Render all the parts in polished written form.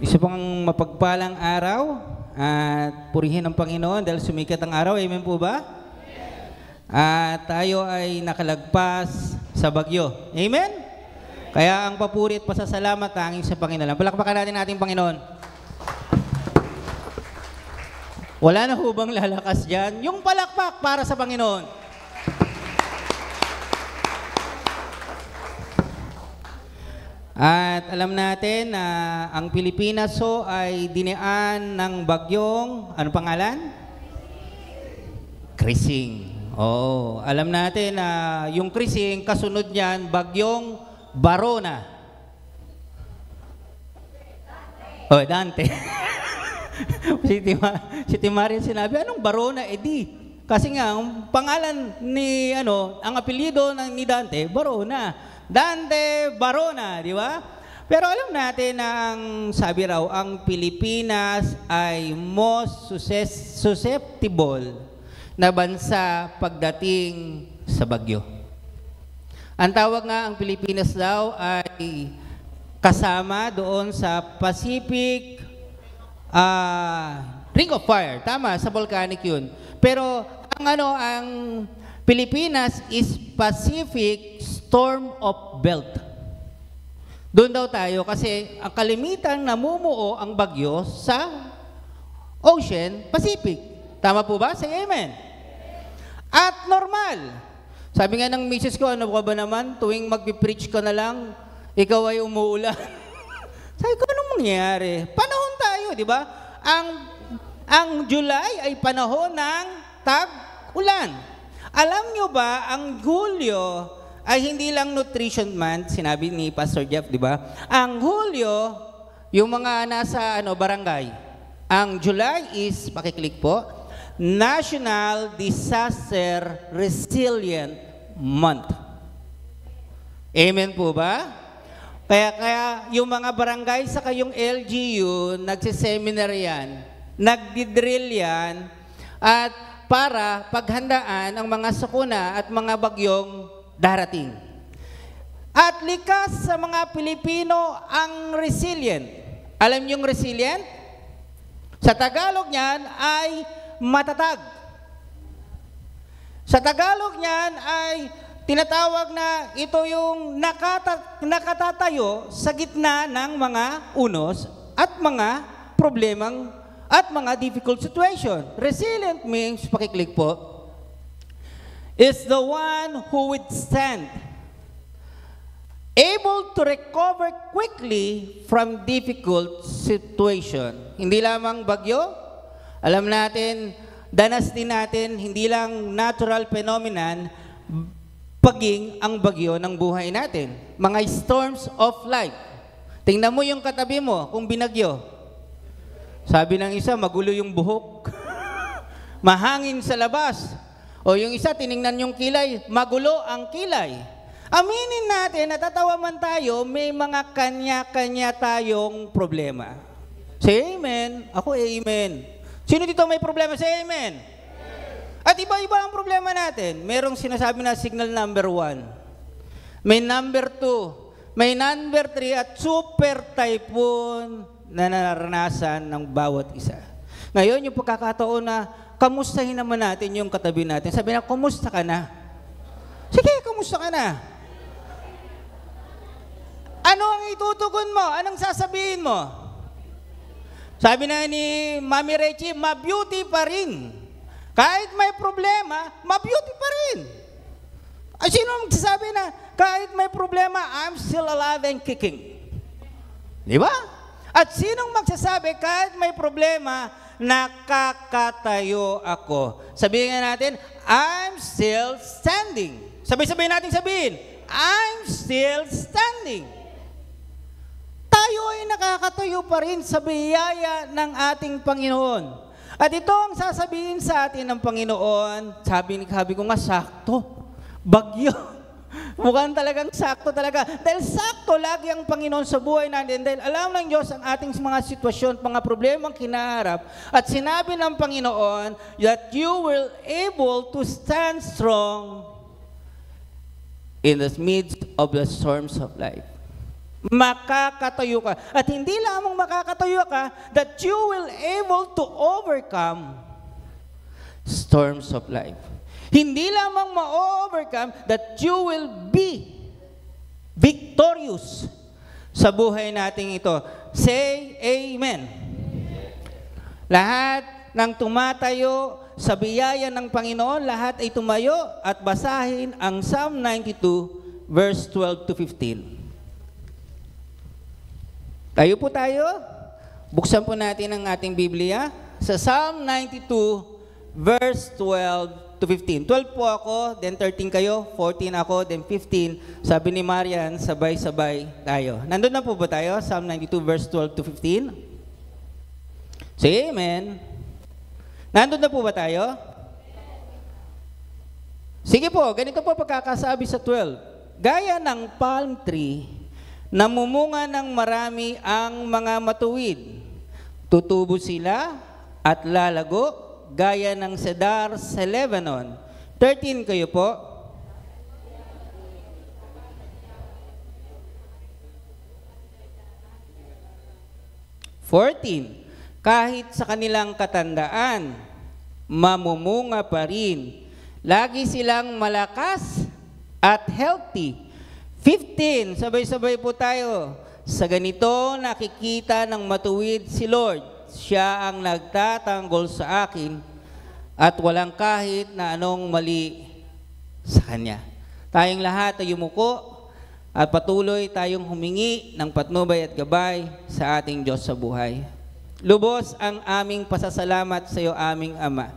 Isa pang mapagpalang araw at purihin ang Panginoon dahil sumikat ang araw. Amen po ba? At tayo ay nakalagpas sa bagyo. Amen? Kaya ang papuri at pasasalamat tanging sa Panginoon. Palakpakan natin ating Panginoon. Wala na hubang lalakas dyan. Yung palakpak para sa Panginoon. At alam natin na ang Pilipinas ay dinaan ng bagyong, ano pangalan? Krising. Oh, alam natin na yung Krising, kasunod niyan, bagyong Barona. Oh, Dante. si Timarian sinabi, anong Barona? Di. Kasi nga, ang pangalan ni, ang apelyido ni Dante, Barona. Dante Barona, di ba? Pero alam natin na sabi raw, ang Pilipinas ay most susceptible na bansa pagdating sa bagyo. Ang tawag nga ang Pilipinas daw ay kasama doon sa Pacific Ring of Fire. Tama, sa volcanic yun. Pero ang Pilipinas is Pacific Storm of Belt. Doon daw tayo kasi ang kalimitang namumuo ang bagyo sa Ocean Pacific. Tama po ba? Say amen. At normal. Sabi nga ng misis ko, ano ka ba naman? Tuwing magpipreach ka na lang, ikaw ay umuulan. Sabi ko, anong mangyayari? Panahon tayo, di ba? Ang July ay panahon ng tag-ulan. Alam nyo ba, ang Hulyo ay hindi lang nutrition month, sinabi ni Pastor Jeff, di ba? Ang Hulyo, yung mga nasa barangay. Ang July is, pakiclick po, National Disaster Resilient Month. Amen po ba? Kaya yung mga barangay sa kayong LGU, nagsiseminar yan, nagdidrill yan, at para paghandaan ang mga sakuna at mga bagyong darating. At likas sa mga Pilipino ang resilient. Alam niyo yung resilient? Sa Tagalog niyan ay matatag. Sa Tagalog niyan ay tinatawag na ito yung nakatatayo sa gitna ng mga unos at mga problemang at mga difficult situation. Resilient means, pakiclick po, is the one who withstand, able to recover quickly from difficult situation. Hindi lamang bagyo, alam natin, danas din natin, hindi lang natural phenomenon, paging ang bagyo ng buhay natin. Mga storms of life. Tingnan mo yung katabi mo kung binagyo. Sabi ng isa, magulo yung buhok. Mahangin sa labas. O yung isa, tiningnan yung kilay, magulo ang kilay. Aminin natin, natatawa man tayo, may mga kanya-kanya tayong problema. Say amen. Ako amen. Sino dito may problema? Say amen. At iba-iba ang problema natin. Merong sinasabi na signal number 1. May number 2. May number 3 at super typhoon na naranasan ng bawat isa. Ngayon, yung pagkakataon na kamustahin naman natin yung katabi natin. Sabi na, kumusta ka na? Sige, kumusta ka na? Ano ang itutugon mo? Anong sasabihin mo? Sabi na ni Mami Reggie, ma-beauty pa rin. Kahit may problema, ma-beauty pa rin. Ay, sino magsasabi na, kahit may problema, I'm still alive and kicking? Di ba? At sinong magsasabi, kahit may problema, nakakatayo ako. Sabihin nga natin, I'm still standing. Sabay-sabay natin sabihin, I'm still standing. Tayo ay nakakatayo pa rin sa biyaya ng ating Panginoon. At ito ang sasabihin sa atin ng Panginoon, sabi ko nga, sakto. Bagyo. Mukhang talagang sakto talaga. Dahil sakto lagi ang Panginoon sa buhay natin. Dahil alam ng Diyos ang ating mga sitwasyon, mga problemang kinaharap. At sinabi ng Panginoon that you will able to stand strong in the midst of the storms of life. makakatayo ka. At hindi lamang makakatayo ka, that you will able to overcome storms of life. Hindi lamang ma-overcome, that you will be victorious sa buhay nating ito. Say Amen. Lahat ng tumatayo sa biyaya ng Panginoon, lahat ay tumayo at basahin ang Psalm 92, verse 12 to 15. Tayo po tayo. Buksan po natin ang ating Biblia sa Psalm 92, verse 12 to 15. 12 po ako, then 13 kayo, 14 ako, then 15. Sabi ni Marian, sabay-sabay tayo. Nandun na po ba tayo? Psalm 92, verse 12 to 15. Say Amen. Nandun na po ba tayo? Sige po, ganito po pagkakasabi sa 12. Gaya ng palm tree, namumunga ng marami ang mga matuwid. Tutubo sila at lalago, gaya ng cedar sa Lebanon. 13 kayo po. Kahit sa kanilang katandaan, mamumunga pa rin. Lagi silang malakas at healthy. 15, sabay-sabay po tayo. Sa ganito nakikita ng matuwid si Lord. Siya ang nagtatanggol sa akin at walang kahit na anong mali sa Kanya. Tayong lahat ay yumuko at patuloy tayong humingi ng patnubay at gabay sa ating Diyos sa buhay. Lubos ang aming pasasalamat sa iyo, aming Ama.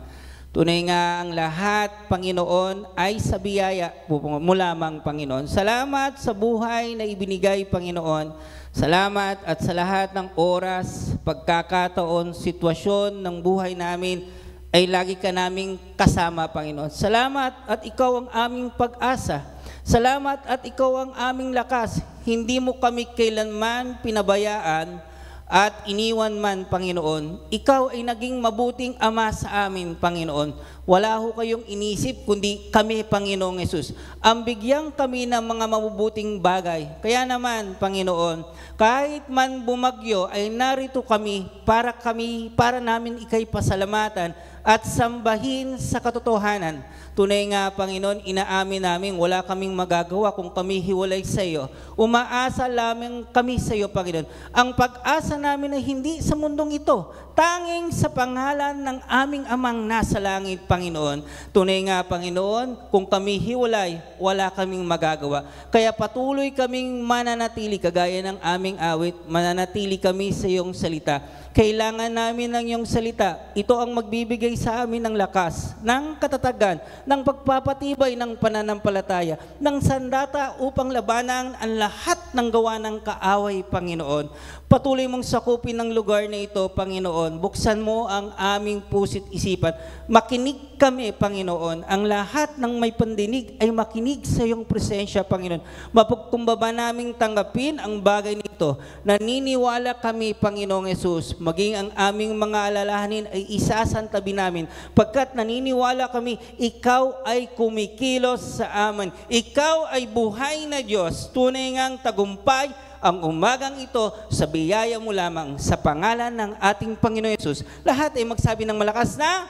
Tunay nga ang lahat, Panginoon, ay sa biyaya mo lamang, Panginoon. Salamat sa buhay na ibinigay, Panginoon. Salamat at sa lahat ng oras, pagkakataon, sitwasyon ng buhay namin, ay lagi ka naming kasama, Panginoon. Salamat at ikaw ang aming pag-asa. Salamat at ikaw ang aming lakas. Hindi mo kami kailanman pinabayaan at iniwan man, Panginoon. Ikaw ay naging mabuting Ama sa amin, Panginoon. Wala ho kayong inisip, kundi kami, Panginoong Yesus. Ang bigyan kami ng mga mabubuting bagay. Kaya naman, Panginoon, kahit man bumagyo, ay narito kami para namin ikay pasalamatan at sambahin sa katotohanan. Tunay nga, Panginoon, inaamin namin wala kaming magagawa kung kami hiwalay sa iyo. Umaasa lamang kami sa iyo, Panginoon. Ang pag-asa namin ay hindi sa mundong ito, tanging sa pangalan ng aming Amang nasa langit, Panginoon. Tunay nga, Panginoon, kung kami hiwalay, wala kaming magagawa. Kaya patuloy kaming mananatili, kagaya ng aming awit, mananatili kami sa iyong salita. Kailangan namin ng iyong salita. Ito ang magbibigay sa amin ng lakas, ng katatagan, ng pagpapatibay ng pananampalataya, ng sandata upang labanan ang lahat ng gawa ng kaaway, Panginoon. Patuloy mong sakupin ng lugar na ito, Panginoon. Buksan mo ang aming pusit isipan. Makinig kami, Panginoon. Ang lahat ng may pandinig ay makinig sa iyong presensya, Panginoon. Mapagkumbaba naming tanggapin ang bagay nito. Naniniwala kami, Panginoong Yesus, maging ang aming mga alalahanin ay isasantabi namin. Pagkat naniniwala kami, ikaw ay kumikilos sa amin. Ikaw ay buhay na Diyos. Tunay ngang tagumpay ang umagang ito sa biyaya mo lamang sa pangalan ng ating Panginoon Yesus. Lahat ay magsabi ng malakas na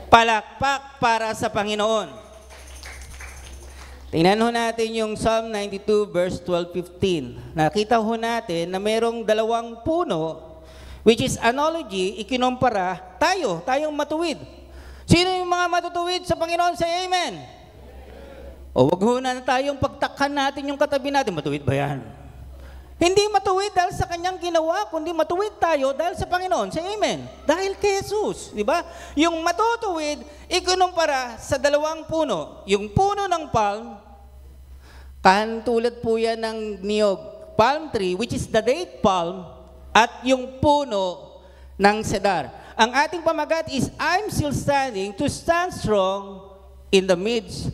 palakpak para sa Panginoon. Tingnan ho natin yung Psalm 92 verse 12-15. Nakita ho natin na mayroong dalawang puno, which is analogy, ikinumpara tayong matuwid. Sino yung mga matutuwid sa Panginoon? Say Amen. O wag ho na tayong pagtakhan natin yung katabi natin. Matuwid ba yan? Hindi matuwid dahil sa kanyang ginawa, kundi matuwid tayo dahil sa Panginoon. Say Amen. Dahil kay Jesus, di ba? Yung matutuwid, ikunumpara sa dalawang puno. Yung puno ng palm, kahantulad po yan ng niyog, palm tree, which is the date palm, at yung puno ng cedar. Ang ating pamagat is, I'm still standing to stand strong in the midst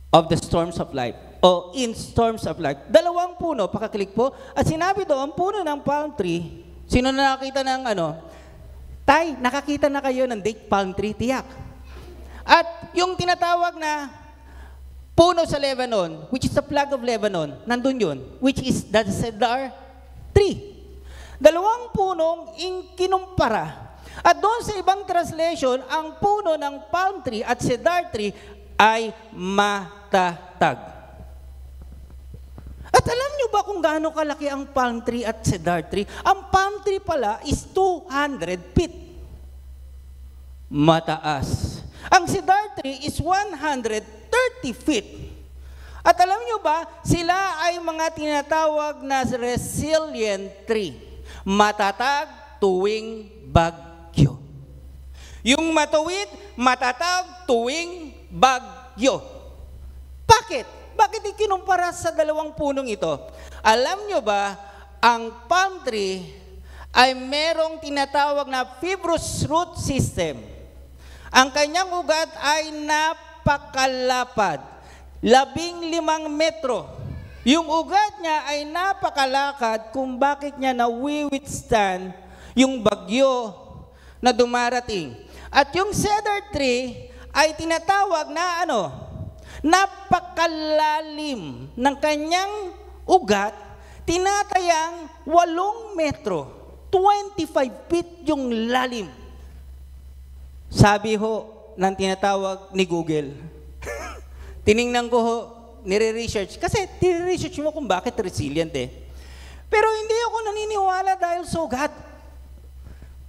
of the storms of life. O in storms of life. Dalawang puno, pakaklik po. At sinabi doon, puno ng palm tree. Sino na nakakita ng Tay, nakakita na kayo ng date palm tree, tiyak. At yung tinatawag na puno sa Lebanon, which is the flag of Lebanon, nandun yun, which is the cedar tree. Dalawang punong kinumpara. At doon sa ibang translation, ang puno ng palm tree at cedar tree ay matatag. At alam nyo ba kung gaano kalaki ang palm tree at cedar tree? Ang palm tree pala is 200 feet. Mataas. Ang cedar tree is 130 feet. At alam nyo ba, sila ay mga tinatawag na resilient tree. Matatag tuwing bagyo. Yung matuwid, matatag tuwing bagyo. Bakit? Bakit ikinumpara sa dalawang punong ito? Alam nyo ba, ang palm tree ay merong tinatawag na fibrous root system. Ang kanyang ugat ay napakalapad, 15 metro. Yung ugat niya ay napakalakad kung bakit niya na-withstand yung bagyo na dumarating. At yung cedar tree ay tinatawag na napakalalim ng kanyang ugat, tinatayang 8 metro, 25 feet yung lalim. Sabi ho ng tinatawag ni Google. Tiningnan ko ho, nire-research. Kasi nire-research mo kung bakit resilient eh. Pero hindi ako naniniwala dahil sugat.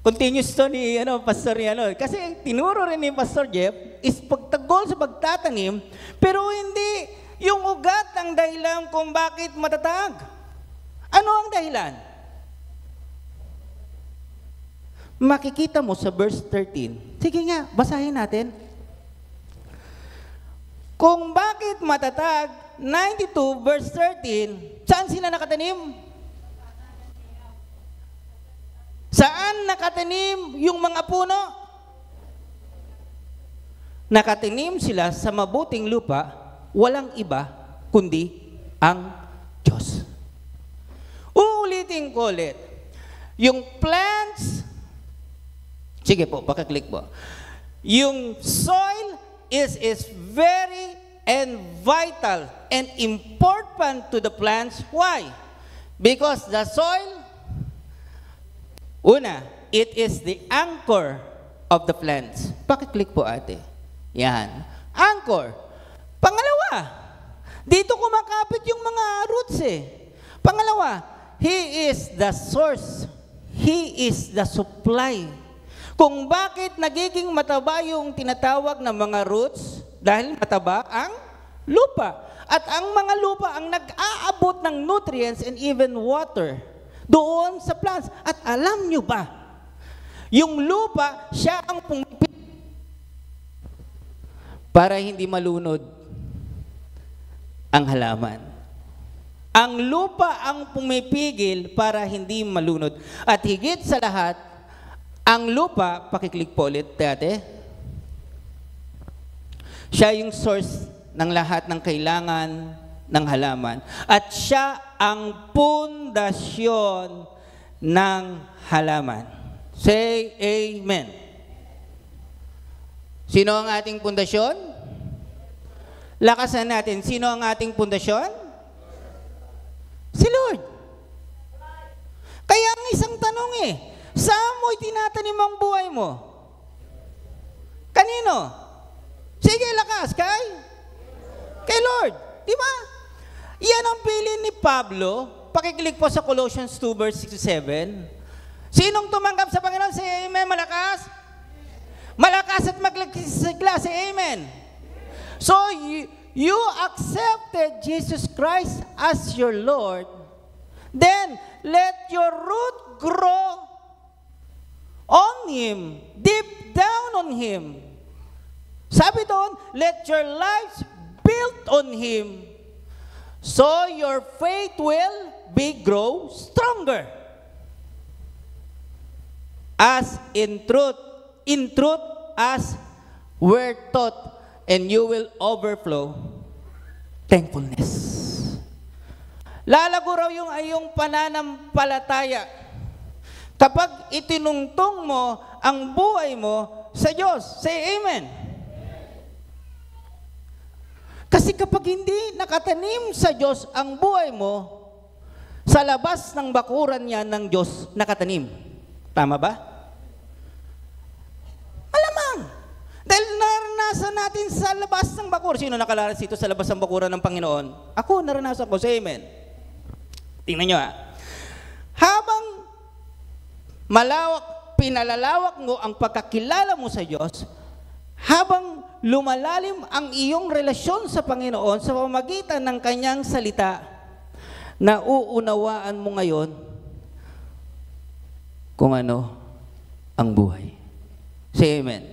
Continuous to ni Pastor ni Kasi tinuro rin ni Pastor Jeff is pagtagol sa pagtatanim, pero hindi yung ugat ang dahilan kung bakit matatag. Ano ang dahilan? Makikita mo sa verse 13. Sige nga, basahin natin. Kung bakit matatag, 92 verse 13, saan sila nakatanim? Saan nakatanim yung mga puno? Nakatanim sila sa mabuting lupa, walang iba kundi ang Diyos. Uulitin ko ulit. Yung plants, sige po, pakiclick po. Yung soil is very and vital and important to the plants. Why? Because the soil, una, it is the anchor of the plants. Pakiclick po ate. Yan. Anchor. Pangalawa, dito kumakapit yung mga roots eh. Pangalawa, He is the source. He is the supply. Kung bakit nagiging mataba yung tinatawag na mga roots, dahil mataba ang lupa. At ang mga lupa ang nag-aabot ng nutrients and even water doon sa plants. At alam nyo ba, yung lupa, siya ang pumipigil para hindi malunod ang halaman. Ang lupa ang pumipigil para hindi malunod. At higit sa lahat, ang lupa, pakiclick po ulit, ate, siya yung source ng lahat ng kailangan ng halaman. At siya ang pundasyon ng halaman. Say amen. Sino ang ating pundasyon? Lakasan natin. Sino ang ating pundasyon? Si Lord. Kaya ang isang tanong saan mo itinatanim ang buhay mo? Kanino? Sige, lakas. Kay Lord. Di ba? Yan ang bilin ni Pablo. Pakiclick po sa Colossians 2 verse 6 to 7. Sinong tumanggap sa Panginoon? Say amen, malakas? Malakas at maglasigla. Say amen. So, you accepted Jesus Christ as your Lord, then let your root grow on Him, deep down on Him. Sabi doon, let your lives build on Him, so your faith will grow stronger. As in truth as we're taught, and you will overflow thankfulness. Lalago raw yung ayong pananampalataya kapag itinungtong mo ang buhay mo sa Diyos. Say amen. Kasi kapag hindi nakatanim sa Diyos ang buhay mo, sa labas ng bakuran niya ng Diyos nakatanim. Tama ba? Malamang. Dahil naranasan natin sa labas ng bakuran. Sino nakalaras dito sa labas ng bakuran ng Panginoon? Ako, naranasan ko. Say amen. Tingnan nyo Habang pinalalawak mo ang pagkakilala mo sa Diyos, habang lumalalim ang iyong relasyon sa Panginoon sa pamamagitan ng Kanyang salita, nauunawaan mo ngayon kung ano ang buhay. Say amen.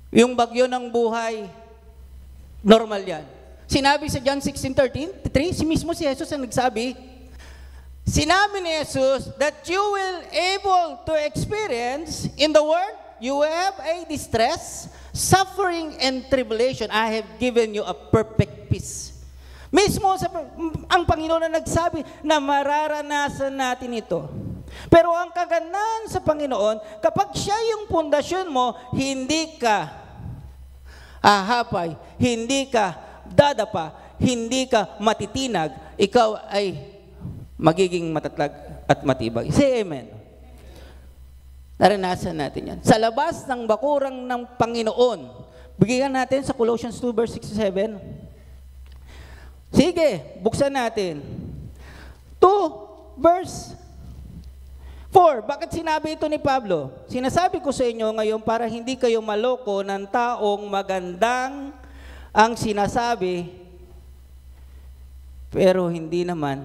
Yung bagyo ng buhay, normal yan. Sinabi sa John 16:13, si mismo si Jesus ang nagsabi, sinabi ni Jesus that you will able to experience in the world, you have a distress, suffering, and tribulation. I have given you a perfect peace. Mismo ang Panginoon na nagsabi na mararanasan natin ito. Pero ang kagandahan sa Panginoon, kapag siya yung pundasyon mo, hindi ka ahapay, hindi ka dadapa, hindi ka matitinag, ikaw ay magiging matatag at matibay. Say amen. Naranasan natin yan. Sa labas ng bakurang ng Panginoon, bigyan natin sa Colossians 2 verse 6 to 7. Sige, buksan natin. 2 verse 4. Bakit sinabi ito ni Pablo? Sinasabi ko sa inyo ngayon para hindi kayo maloko ng taong magandang ang sinasabi, pero hindi naman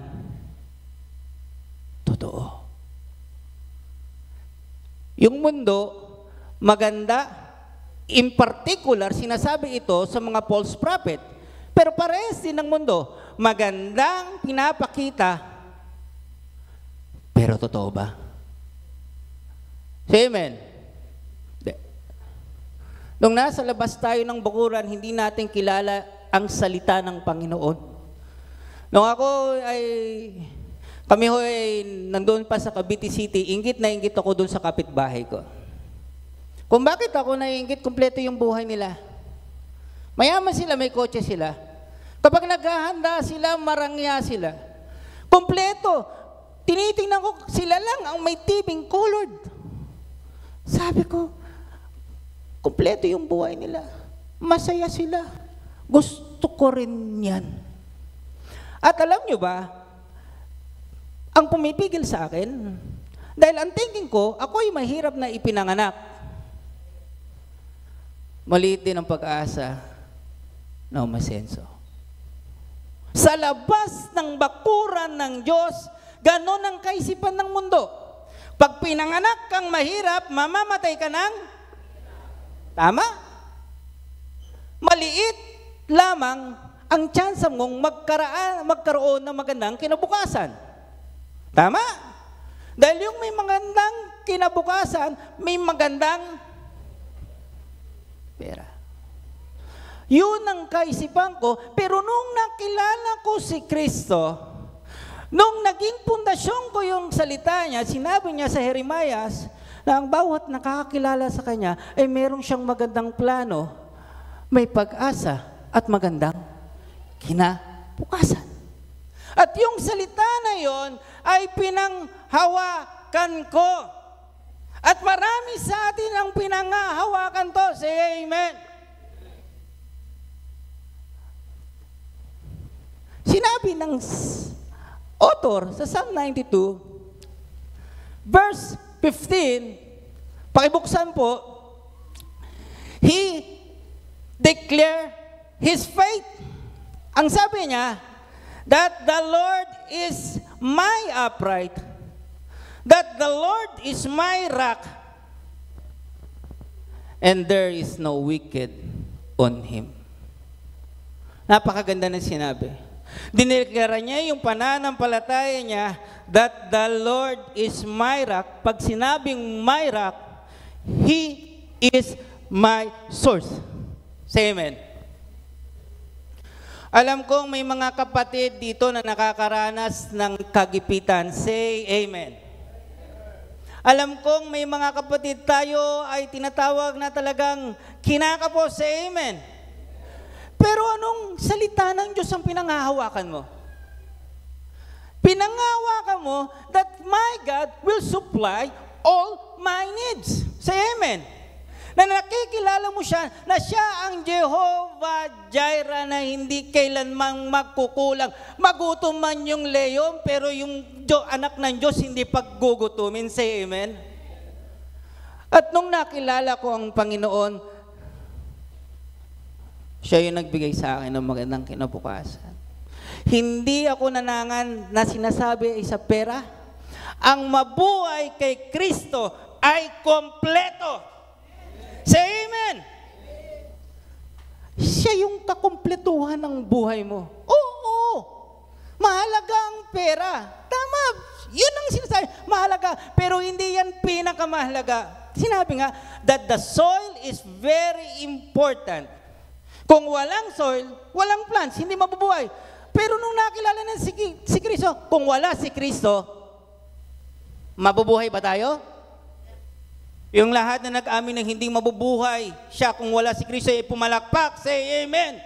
totoo. Yung mundo, maganda, in particular, sinasabi ito sa mga false prophet, pero parehas din ng mundo, magandang pinapakita, pero totoo ba? Say amen. Nung nasa labas tayo ng bakuran, hindi natin kilala ang salita ng Panginoon. Nung kami nandun pa sa Cavite City, inggit na inggit ako dun sa kapitbahay ko. Kung bakit ako naiinggit, kumpleto yung buhay nila. Mayaman sila, may kotse sila. Kapag naghahanda sila, marangya sila. Kumpleto. Tinitingnan ko, sila lang ang may tibing colored. Sabi ko, kumpleto yung buhay nila. Masaya sila. Gusto ko rin yan. At alam nyo ba, ang pumipigil sa akin, dahil ang thinking ko, ako'y mahirap na ipinanganak. Maliit din ang pag-asa na umasenso. Sa labas ng bakuran ng Diyos, ganon ang kaisipan ng mundo. Pag pinanganak kang mahirap, mamamatay ka ng tama? Maliit lamang ang chance mong magkaroon ng magandang kinabukasan. Tama? Dahil yung may magandang kinabukasan, may magandang pera. Yun ang kaisipan ko, pero nung nakilala ko si Kristo, nung naging pundasyon ko yung salita niya, sinabi niya sa Jeremias, na ang bawat nakakakilala sa Kanya ay meron siyang magandang plano, may pag-asa at magandang kinabukasan. At yung salita na yon ay pinanghawakan ko. At marami sa atin ang pinanghawakan to. Say amen. Sinabi ng author sa Psalm 92, verse 15, pakibuksan po, he declared his faith. Ang sabi niya, that the Lord is my upright, that the Lord is my rock, and there is no wicked on Him. Napakaganda na sinabi. Dineklara niya yung pananampalataya niya that the Lord is my rock. Pag sinabing my rock, He is my source. Say amen. Alam kong may mga kapatid dito na nakakaranas ng kagipitan. Say amen. Alam kong may mga kapatid tayo ay tinatawag na talagang kinakapos. Say amen. Pero anong salita ng Diyos ang pinanghahawakan mo? Pinanghahawakan mo that my God will supply all my needs. Say amen. Na nakikilala mo siya na siya ang Jehovah Jireh na hindi kailanmang magkukulang. Magutom man yung leyon, pero yung anak ng Diyos hindi paggugutumin. Say amen. At nung nakilala ko ang Panginoon, siya yung nagbigay sa akin ng magandang kinabukasan. Hindi ako nanangan na sinasabi ay sa pera. Ang mabuhay kay Kristo ay kompleto. Say amen. Siya yung kakumpletuhan ng buhay mo. Oo. Mahalaga ang pera. Tama. Yun ang sinasabi. Mahalaga. Pero hindi yan pinakamahalaga. Sinabi nga that the soil is very important. Kung walang soil, walang plants, hindi mabubuhay. Pero nung nakilala na si Kristo, kung wala si Kristo, mabubuhay ba tayo? Yung lahat na nag-amin ng hindi mabubuhay, siya kung wala si Kristo ay pumalakpak. Say amen.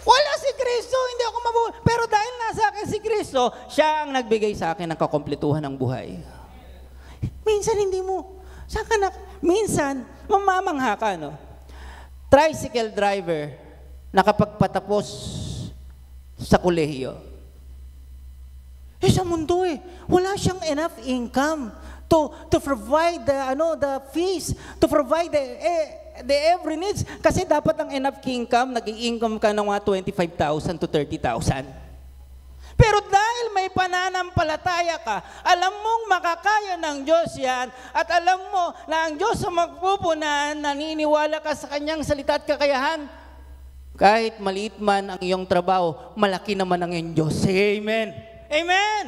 Wala si Kristo, hindi ako mabubuhay. Pero dahil nasa akin si Kristo, siya ang nagbigay sa akin ng kakumpletuhan ng buhay. Minsan hindi mo, minsan, mamamangha ka, no? Tricycle driver, nakapagpatapos sa kolehiyo. Sa mundo wala siyang enough income to provide the fees, to provide the every needs. Kasi dapat ang enough income, nag-i-income ka ng mga 25,000 to 30,000. Pero dahil may pananampalataya ka, alam mong makakaya ng Diyos yan, at alam mo na ang Diyos ang magpupunan, naniniwala ka sa Kanyang salita at kakayahan, kahit maliit man ang iyong trabaho, malaki naman ang iyong Diyos. Say amen. Amen.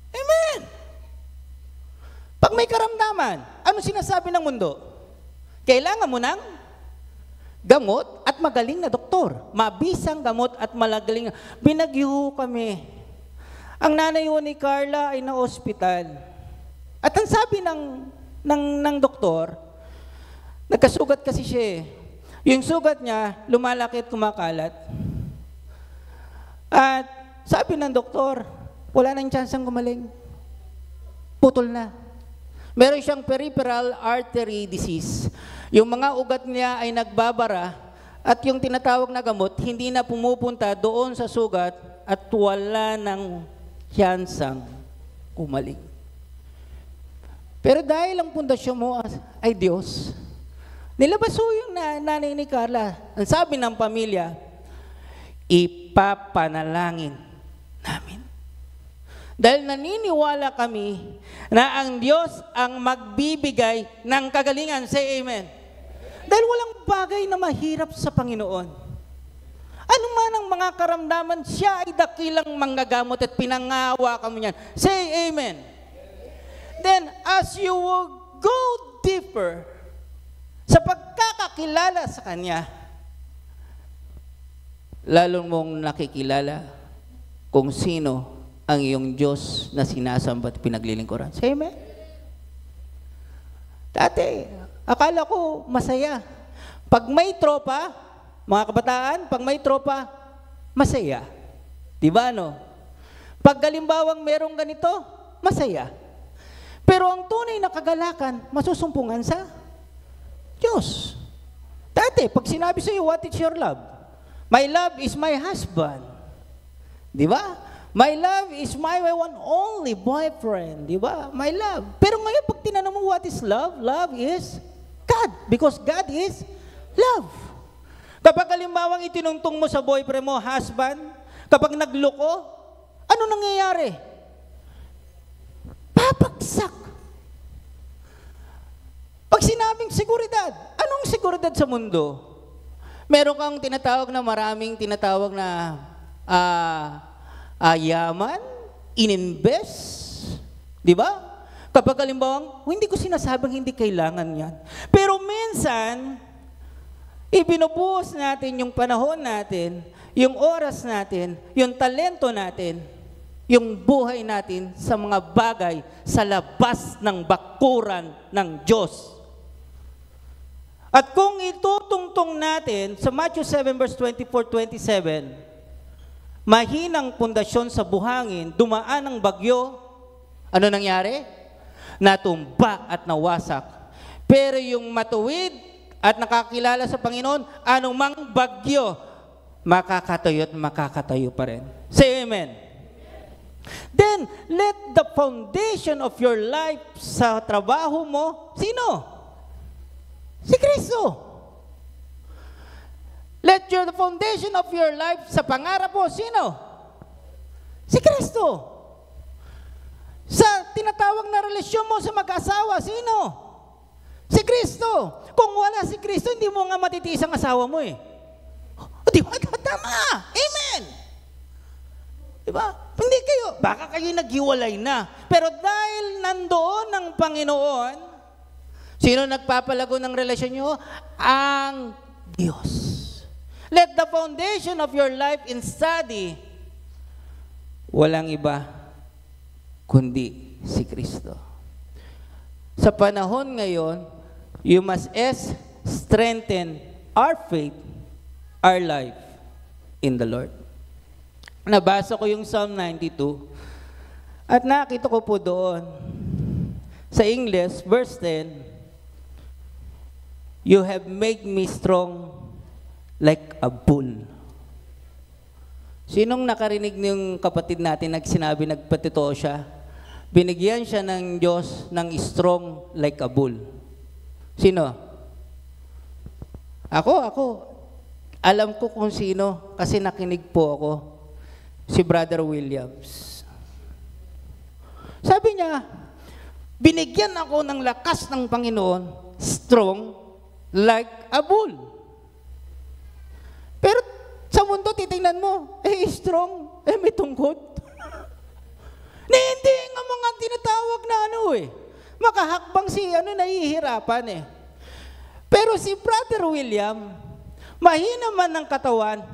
Amen. Pag may karamdaman, ano sinasabi ng mundo? Kailangan mo ng gamot at magaling na doktor. Mabisang gamot at magaling. Binagyo kami. Ang nanay ni Carla ay na-hospital. At ang sabi ng doktor, nagkasugat kasi siya. Yung sugat niya, lumalaki at kumakalat. At sabi ng doktor, wala nang tsansang gumaling. Putol na. Meron siyang peripheral artery disease. Yung mga ugat niya ay nagbabara at yung tinatawag na gamot hindi na pumupunta doon sa sugat at wala nang tsansang gumaling. Pero dahil ang pundasyon mo ay Diyos, nilabas yung nanay ni Carla. Ang sabi ng pamilya, ipapanalangin namin. Dahil naniniwala kami na ang Diyos ang magbibigay ng kagalingan. Say amen. Dahil walang bagay na mahirap sa Panginoon. Ano man ang mga karamdaman, siya ay dakilang manggagamot at pinangawa ka mo niyan. Say amen. Then, as you will go deeper sa pagkakakilala sa Kanya, lalo mong nakikilala kung sino ang iyong Diyos na sinasamba at pinaglilingkuran. Say amen. Dati, akala ko masaya. Pag may tropa, mga kabataan, pag may tropa, masaya. Diba no? Pag galimbawang merong ganito, masaya. Pero ang tunay na kagalakan, masusumpungan sa Diyos. Dati, pag sinabi sa iyo, what is your love? My love is my husband. Di ba? My love is my one only boyfriend. Di ba? My love. Pero ngayon, pag tinanong mo what is love, love is God. Because God is love. Kapag halimbawang itinungtong mo sa boyfriend mo, husband, kapag nagloko, ano nangyayari? Papagsak. Pag sinabing seguridad, anong seguridad sa mundo? Meron kang tinatawag na maraming tinatawag na yaman, ininvest, di ba? Kapag halimbawang, hindi ko sinasabing hindi kailangan yan. Pero minsan, ibinubuhos natin yung panahon natin, yung oras natin, yung talento natin, yung buhay natin sa mga bagay sa labas ng bakuran ng Diyos. At kung itutungtong natin sa Matthew 7 verse 24-27, mahinang pundasyon sa buhangin, dumaan ang bagyo, ano nangyari? Natumba at nawasak. Pero yung matuwid at nakakilala sa Panginoon, anumang bagyo, makakatayo at makakatayo pa rin. Say amen. Then, let the foundation of your life sa trabaho mo, sino? Si Kristo. Let the foundation of your life sa pangarap mo, sino? Si Kristo. Sa tinatawag na relasyon mo sa mag-asawa, sino? Si Kristo. Kung wala si Kristo, hindi mo nga matitiis ang asawa mo eh. O, di ba? Tama. Amen. Diba? Hindi kayo, baka kayo naghiwalay na. Pero dahil nandoon ang Panginoon, sino nagpapalago ng relasyon nyo? Ang Diyos. Let the foundation of your life in study, walang iba, kundi si Kristo. Sa panahon ngayon, you must strengthen our faith, our life in the Lord. Nabasa ko yung Psalm 92 at nakita ko po doon sa English, verse 10, you have made me strong like a bull. Sinong nakarinig ng kapatid natin nagsinabi, nagpatotoo siya? Binigyan siya ng Diyos ng strong like a bull. Sino? Ako. Alam ko kung sino kasi nakinig po ako. Si Brother Williams. Sabi niya, binigyan ako ng lakas ng Panginoon, strong like a bull. Pero sa mundo, titingnan mo, strong, may tungkod. Hindi nga mga tinatawag na makahakbang si nahihirapan Pero si Brother William, mahina man ng katawan,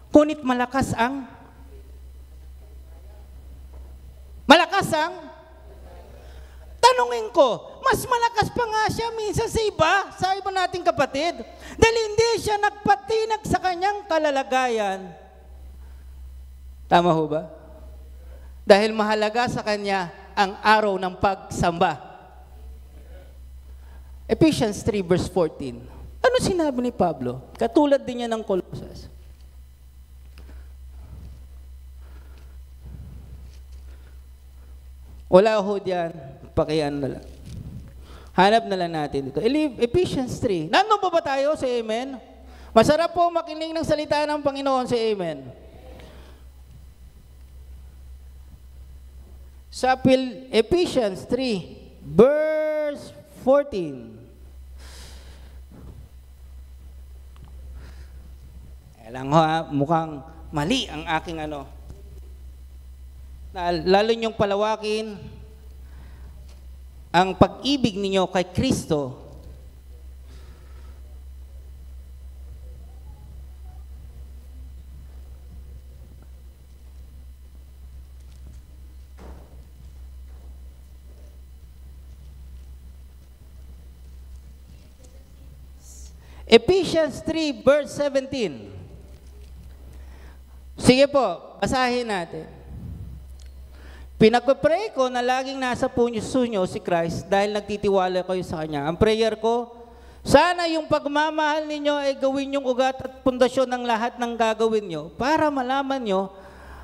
ngunit malakas ang tanungin ko, mas malakas pa nga siya minsan sa iba nating kapatid. Dahil hindi siya nagpatinag sa kanyang kalalagayan. Tama ho ba? Dahil mahalaga sa kanya ang araw ng pagsamba. Ephesians 3 verse 14. Ano sinabi ni Pablo? Katulad din niya ng Colossus. Wala ho diyan, pakian na lang. Hanap na lang natin dito. Ephesians 3. Nandun pa ba tayo sa Amen? Masarap po makinig ng salita ng Panginoon sa Amen. Sa Ephesians 3, verse 14. Alam ho mukhang mali ang aking lalo niyong palawakin ang pag-ibig ninyo kay Kristo. Ephesians 3 verse 17. Sige po, basahin natin. Pinagpapray ko na laging nasa puso nyo si Christ dahil nagtitiwala kayo sa Kanya. Ang prayer ko, sana yung pagmamahal ninyo ay gawin yung ugat at pundasyon ng lahat ng gagawin nyo para malaman nyo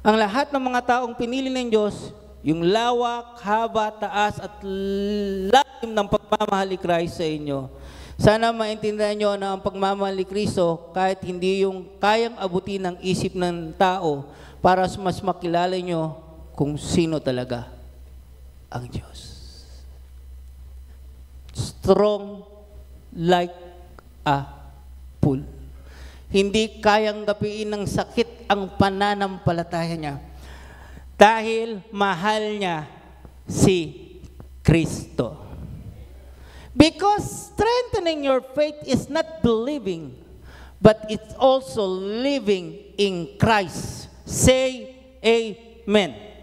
ang lahat ng mga taong pinili ng Diyos, yung lawak, haba, taas at lalim ng pagmamahal ni Christ sa inyo. Sana maintindihan nyo na ang pagmamahal ni Kristo kahit hindi yung kayang abutin ng isip ng tao para mas makilala nyo kung sino talaga ang Diyos. Strong like a bull. Hindi kayang gapiin ng sakit ang pananampalataya niya dahil mahal niya si Kristo. Because strengthening your faith is not believing, but it's also living in Christ. Say amen.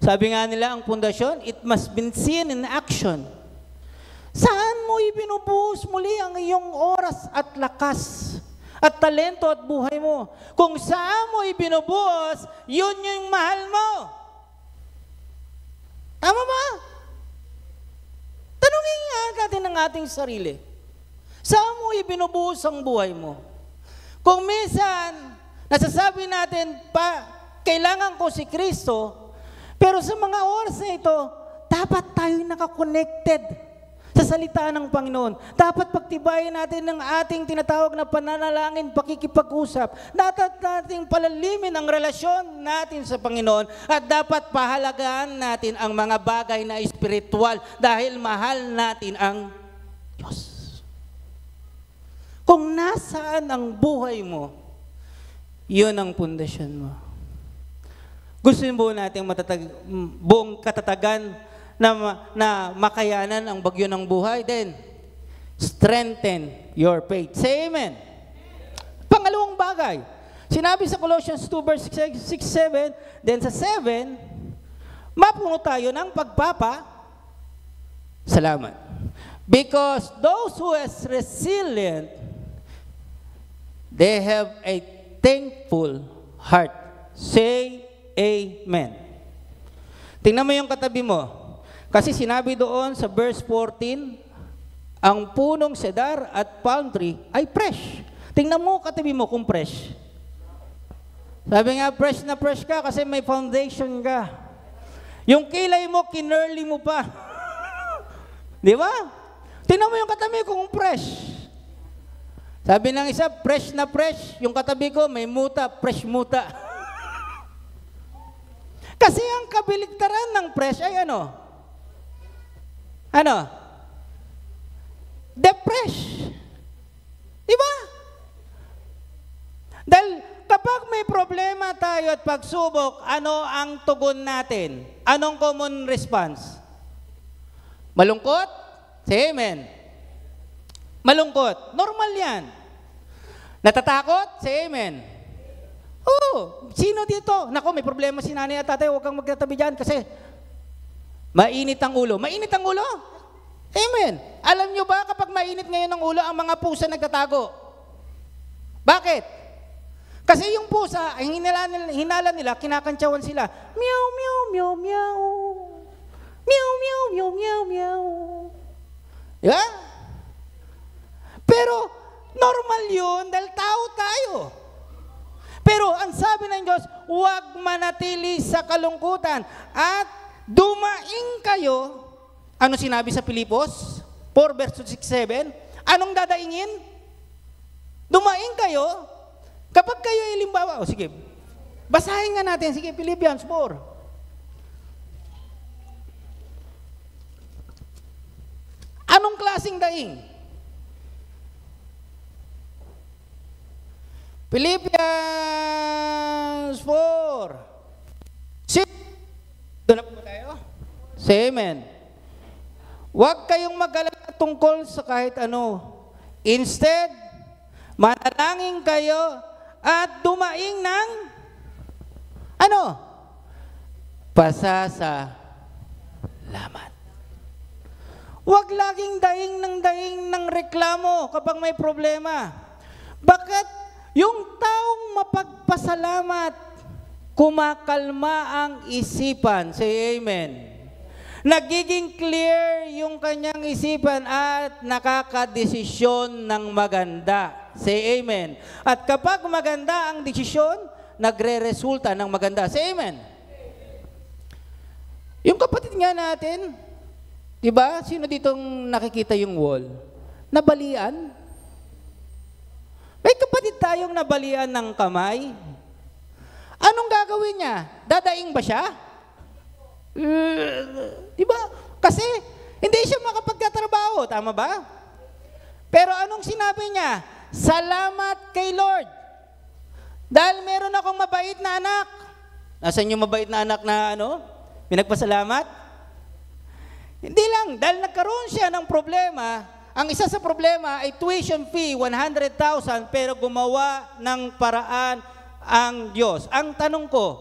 Sabi nga nila, ang pundasyon, it must be seen in action. Saan mo ibinubuhos muli ang iyong oras at lakas at talento at buhay mo? Kung saan mo ibinubuhos, yun yung mahal mo. Tama ba? Tanungin nga natin ang ating sarili. Saan mo ibinubuhos ang buhay mo? Kung minsan, nasasabi natin pa, kailangan ko si Kristo, pero sa mga oras na ito, dapat tayo nakakonected sa salita ng Panginoon. Dapat pagtibayin natin ng ating tinatawag na pananalangin, pakikipag-usap. Dapat nating palalimin ang relasyon natin sa Panginoon at dapat pahalagaan natin ang mga bagay na espiritual dahil mahal natin ang Diyos. Kung nasaan ang buhay mo, yun ang pundasyon mo. Gusto mo natin buong katatagan na makayanan ang bagyo ng buhay, then strengthen your faith. Say amen. Pangalawang bagay, sinabi sa Colossians 2 verse 6-7, then sa 7, mapuno tayo ng salamat. Because those who is resilient, they have a thankful heart. Say amen. Tingnan mo yung katabi mo. Kasi sinabi doon sa verse 14, ang punong cedar at palm tree ay fresh. Tingnan mo katabi mo kung fresh. Sabi nga, fresh na fresh ka kasi may foundation ka. Yung kilay mo, kinerly mo pa. Di ba? Tingnan mo yung katabi kung fresh. Sabi ng isa, fresh na fresh. Yung katabi ko, may muta, fresh muta. Kasi ang kabiligtaran ng fresh ay ano? Depressed. Diba? Dahil kapag may problema tayo at pagsubok, ano ang tugon natin? Anong common response? Malungkot? Say amen. Malungkot. Normal yan. Natatakot? Say amen. Oo. Sino dito? Nako, may problema si nanay at tatay. Huwag kang magkatabi dyan kasi mainit ang ulo. Mainit ang ulo? Amen. Alam nyo ba kapag mainit ngayon ang ulo, ang mga pusa nagtatago? Bakit? Kasi yung pusa, ang hinala nila, kinakantsawan sila. Meow, meow, meow, meow. Meow, meow, meow, meow, meow. Diba? Pero, normal yun dahil tao tayo. Pero, ang sabi ng Diyos, huwag manatili sa kalungkutan at dumaing kayo. Ano sinabi sa Pilipos? 4 verses 6-7. Anong dadaingin? Dumaing kayo. Kapag kayo ilimbawa, sige, basahin nga natin. Sige, Philippians 4. Anong klaseng daing? Philippians 4. Doon na po tayo? Say amen. Huwag kayong mag-alala tungkol sa kahit ano. Instead, manalangin kayo at dumaing ng ano? Pasasalamat. Huwag laging daing ng reklamo kapag may problema. Bakit? Yung taong mapagpasalamat, kumakalma ang isipan. Say amen. Nagiging clear yung kanyang isipan at nakakadesisyon ng maganda. Say amen. At kapag maganda ang desisyon, nagre-resulta ng maganda. Say amen. Yung kapatid nga natin, di ba? Sino ditong nakikita yung wall? Nabalian? May kapatid tayong nabalian ng kamay. Anong gagawin niya? Dadaing ba siya? Diba? Kasi hindi siya makapagtatrabaho, tama ba? Pero anong sinabi niya? Salamat kay Lord. Dahil meron akong mabait na anak. Nasaan yung mabait na anak na pinagpasalamat? Hindi lang, dahil nagkaroon siya ng problema. Ang isa sa problema ay tuition fee, 100,000, pero gumawa ng paraan ang Diyos. Ang tanong ko,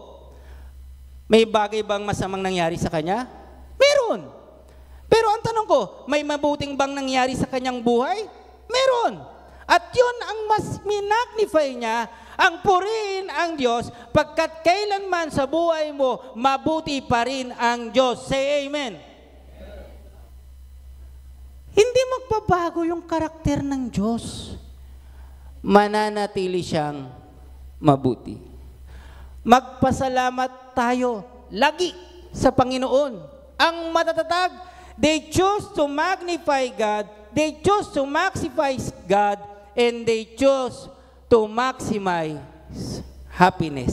may bagay bang masamang nangyari sa kanya? Meron. Pero ang tanong ko, may mabuting bang nangyari sa kanyang buhay? Meron. At yun ang mas minagnify niya, ang purihin ang Diyos, pagkat kailanman sa buhay mo, mabuti pa rin ang Diyos. Say amen. Hindi magbabago yung karakter ng Diyos. Mananatili siyang mabuti. Magpasalamat tayo lagi sa Panginoon. Ang matatatag, they choose to magnify God, they choose to maximize God, and they choose to maximize happiness.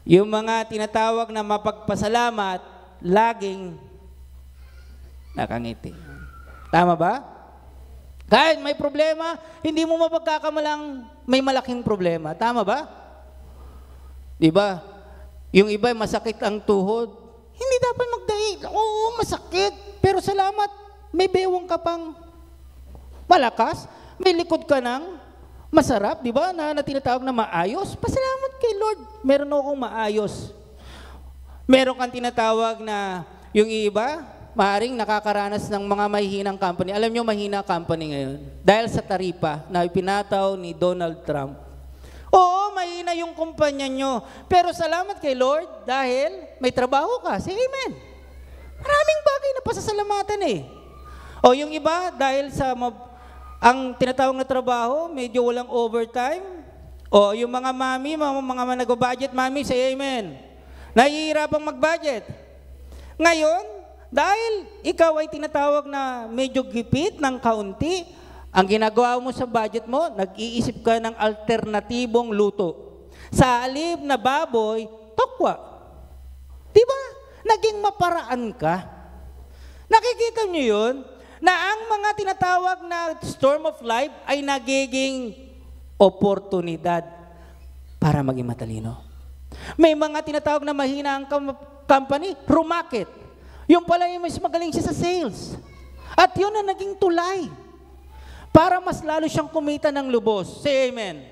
Yung mga tinatawag na mapagpasalamat, laging nakangiti. Tama ba? Kahit may problema, hindi mo mapagkakamalang may malaking problema. Tama ba? Diba? Yung iba masakit ang tuhod, hindi dapat magdaig. Oo, masakit. Pero salamat, may bewang ka pang malakas. May likod ka ng masarap, di ba? Na tinatawag na maayos. Pasalamat kay Lord. Meron akong maayos. Meron kang tinatawag na yung iba, maaaring nakakaranas ng mga mahihinang company. Alam nyo, mahina company ngayon. Dahil sa taripa na ipinataw ni Donald Trump. Oo, mahina yung kumpanya nyo. Pero salamat kay Lord dahil may trabaho ka. Say amen. Maraming bagay na pasasalamatan eh. O yung iba, dahil sa ang tinatawag na trabaho, medyo walang overtime. O yung mga mami, mga nag-budget mami, say amen. Nahihirapang mag-budget. Ngayon, dahil ikaw ay tinatawag na medyo gipit ng kaunti, ang ginagawa mo sa budget mo, nag-iisip ka ng alternatibong luto. Sa alib na baboy, tokwa. Diba? Naging maparaan ka. Nakikita nyo yun? Na ang mga tinatawag na storm of life ay nagiging oportunidad para maging matalino. May mga tinatawag na mahina ang company, rumakit. Yung pala yung mas magaling siya sa sales. At yun ang naging tulay para mas lalo siyang kumita ng lubos. Say amen.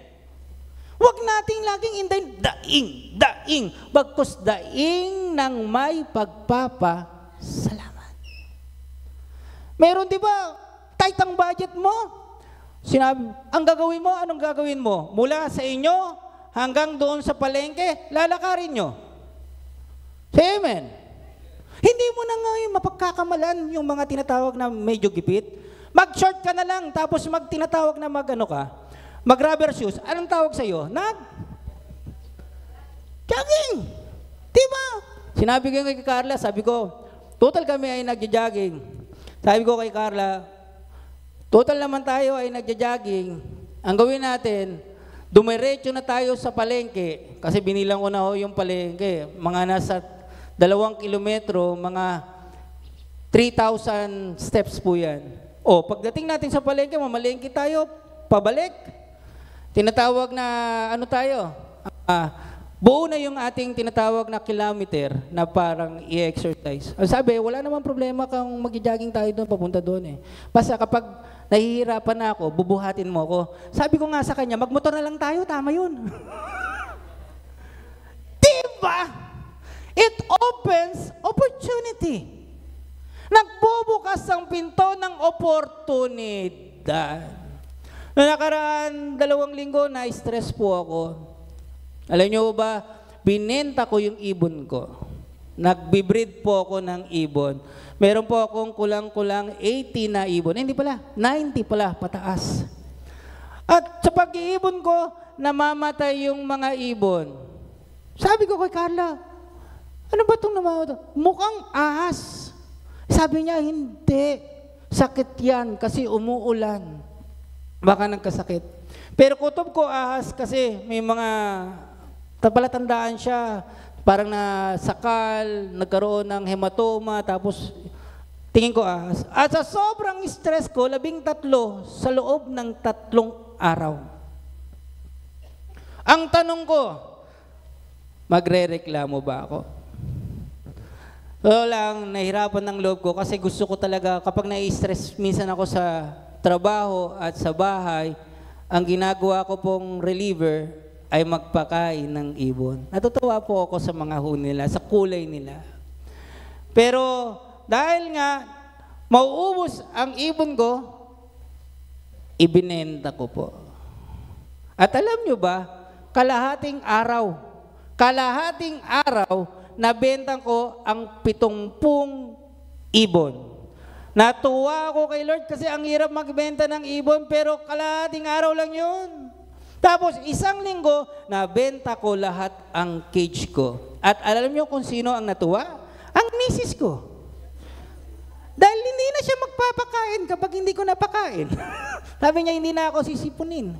Huwag nating laging indayin, daing, bagkus daing ng may pagpapasalamat. Meron, di ba, tight ang budget mo? Sinabi, ang gagawin mo, anong gagawin mo? Mula sa inyo hanggang doon sa palengke, lalakarin nyo. Say amen. Hindi mo na ngayon mapagkakamalan yung mga tinatawag na medyo gipit. Mag-short ka na lang, tapos tinatawag na mag-rubber shoes. Anong tawag sa'yo? Jogging. Diba? Sinabi ko kay Carla, sabi ko, total kami ay nagja-jogging. Sabi ko kay Carla, total naman tayo ay nagja-jogging. Ang gawin natin, dumiretso na tayo sa palengke. Kasi binilang ko na yung palengke. Mga nasa 2 kilometro, mga 3,000 steps po yan. O, pagdating natin sa palengke, mamalengke tayo, pabalik. Tinatawag na, buo na yung ating tinatawag na kilometer na parang i-exercise. Ang sabi, wala namang problema kung mag-jogging tayo doon, papunta doon eh. Basta kapag nahihirapan na ako, bubuhatin mo ako. Sabi ko nga sa kanya, magmotor na lang tayo, tama yun. Diba? It opens opportunity. Nagbubukas ang pinto ng oportunidad. Noong nakaraan, 2 linggo, na-stress po ako. Alam niyo ba, binenta ko yung ibon ko. Nagbe-breed po ako ng ibon. Meron po akong kulang-kulang 80 na ibon. Hindi pala, 90 pala, pataas. At sa pag-iibon ko, namamatay yung mga ibon. Sabi ko kay Carla, ano ba itong namamatay? Mukhang ahas. Sabi niya, hindi. Sakit yan kasi umuulan. Baka nagkasakit. Pero kutob ko ahas kasi may mga palatandaan siya, parang nasakal, nagkaroon ng hematoma, tapos tingin ko ahas. At sa sobrang stress ko, 13 sa loob ng 3 araw. Ang tanong ko, magre-reklamo ba ako? So lang, nahirapan ng loob ko kasi gusto ko talaga, kapag na-stress minsan ako sa trabaho at sa bahay, ang ginagawa ko pong reliever ay magpakain ng ibon. Natutuwa po ako sa mga nila, sa kulay nila. Pero dahil nga mauubos ang ibon ko, ibinenta ko po. At alam nyo ba, kalahating araw, nabenta ko ang 70 ibon. Natuwa ako kay Lord kasi ang hirap magbenta ng ibon, pero kalahating araw lang yun. Tapos isang linggo, nabenta ko lahat ang cage ko. At alam nyo kung sino ang natuwa? Ang misis ko. Dahil hindi na siya magpapakain kapag hindi ko napakain. Sabi niya, hindi na ako sisipunin.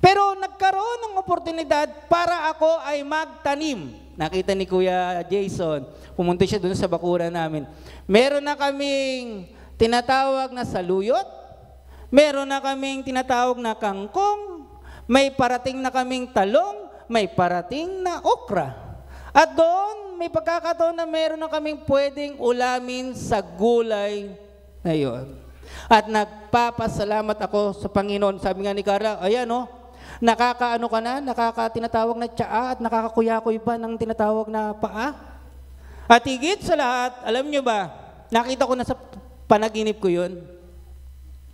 Pero nagkaroon ng oportunidad para ako ay magtanim. Nakita ni Kuya Jason, pumunta siya doon sa bakuran namin. Meron na kaming tinatawag na saluyot, meron na kaming tinatawag na kangkong, may parating na kaming talong, may parating na okra. At doon, may pagkakataon na meron na kaming pwedeng ulamin sa gulay na yun. At nagpapasalamat ako sa Panginoon. Sabi nga ni Carla, ayan nakakaano ka na, nakakatinatawag na tsaa at nakakakuyakoy pa ng tinatawag na paa. At higit sa lahat, alam nyo ba, nakita ko na sa panaginip ko yun.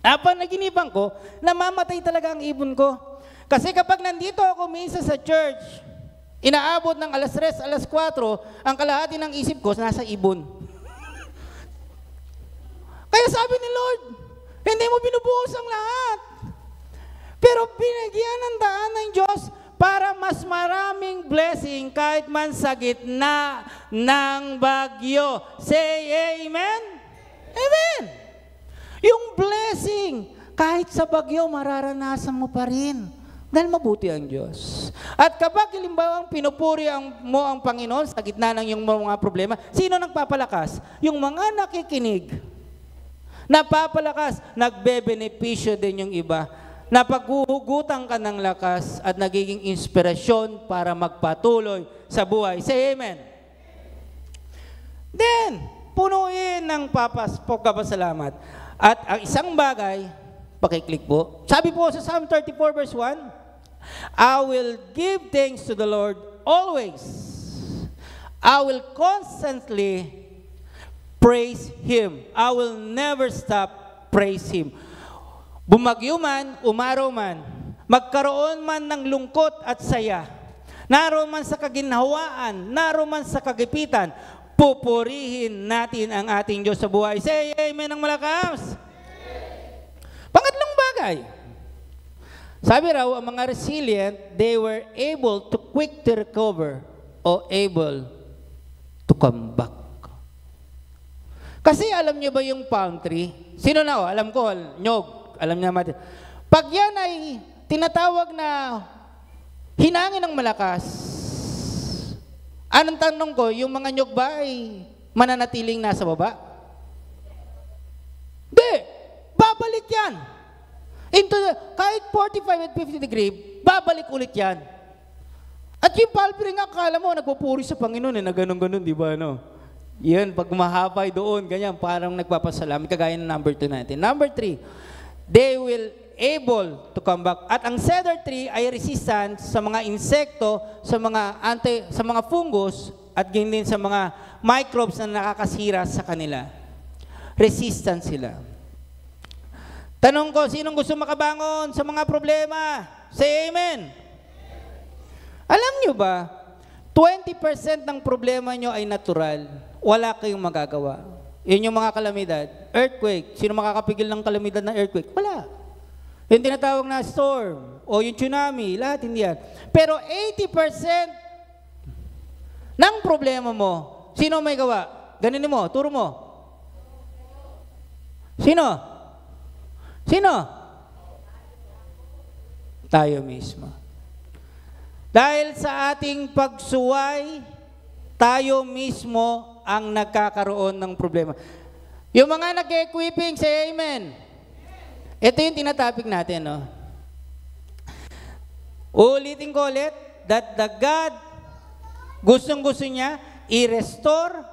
Panaginipan ko, namamatay talaga ang ibon ko. Kasi kapag nandito ako minsan sa church, inaabot ng alas 3, alas 4, ang kalahati ng isip ko nasa ibon. Kaya sabi ni Lord, hindi mo binubuhos ang lahat. Pero binigyan ng daan ng Diyos para mas maraming blessing kahit man sa gitna ng bagyo. Say amen? Amen! Yung blessing, kahit sa bagyo, mararanasan mo pa rin. Dahil mabuti ang Diyos. At kapag halimbawang pinupuri mo ang Panginoon sa gitna ng iyong mga problema, sino nagpapalakas? Yung mga nakikinig. Napapalakas, nagbebenepisyo din yung iba. Napaghuhugutan ka ng lakas at nagiging inspirasyon para magpatuloy sa buhay. Say amen. Then, punuin ng pagpapasalamat. At ang isang bagay, pakiclick po. Sabi po sa Psalm 34 verse 1, I will give thanks to the Lord always. I will constantly praise Him. I will never stop praise Him. Bumagyo man, umaraw man, magkaroon man ng lungkot at saya, naroon man sa kaginhawaan, naroon man sa kagipitan, pupurihin natin ang ating Diyos sa buhay. Say amen ng malakas. Pangatlong bagay, sabi raw, ang mga resilient, they were able to quick to recover or able to come back. Kasi alam niyo ba yung palm tree? Sino na alam ko, nyog. Alam niya natin. Pag yan ay tinatawag na hinangin ng malakas, anong tanong ko, yung mga nyog ba ay mananatiling nasa baba? Hindi. Babalik yan. Kahit 45 at 50 degree, babalik ulit yan. At yung palm tree nga, akala mo, nagpupuri sa Panginoon na ganun-ganun, di ba? Yan, pag mahapay doon, ganyan, parang nagpapasalamat, kagaya ng number 2 natin. Number 3, they will able to come back. At ang cedar tree ay resistant sa mga insekto, sa mga fungus, at ganyan din sa mga microbes na nakakasira sa kanila. Resistant sila. Tanong ko, sinong gusto makabangon sa mga problema? Say amen. Alam nyo ba, 20% ng problema nyo ay natural. Wala kayong magagawa. Yun yung mga kalamidad. Earthquake. Sino makakapigil ng kalamidad ng earthquake? Wala. Yung tinatawag na storm o yung tsunami, lahat hindi yan. Pero 80% ng problema mo, sino may gawa? Ganun mo, turo mo. Sino? Sino? Tayo mismo. Dahil sa ating pagsuway, tayo mismo ang nagkakaroon ng problema. Yung mga nag-equipping, say amen. Ito yung tinatopic natin, Ulitin ko ulit, that the God, gustong-gusto niya, i-restore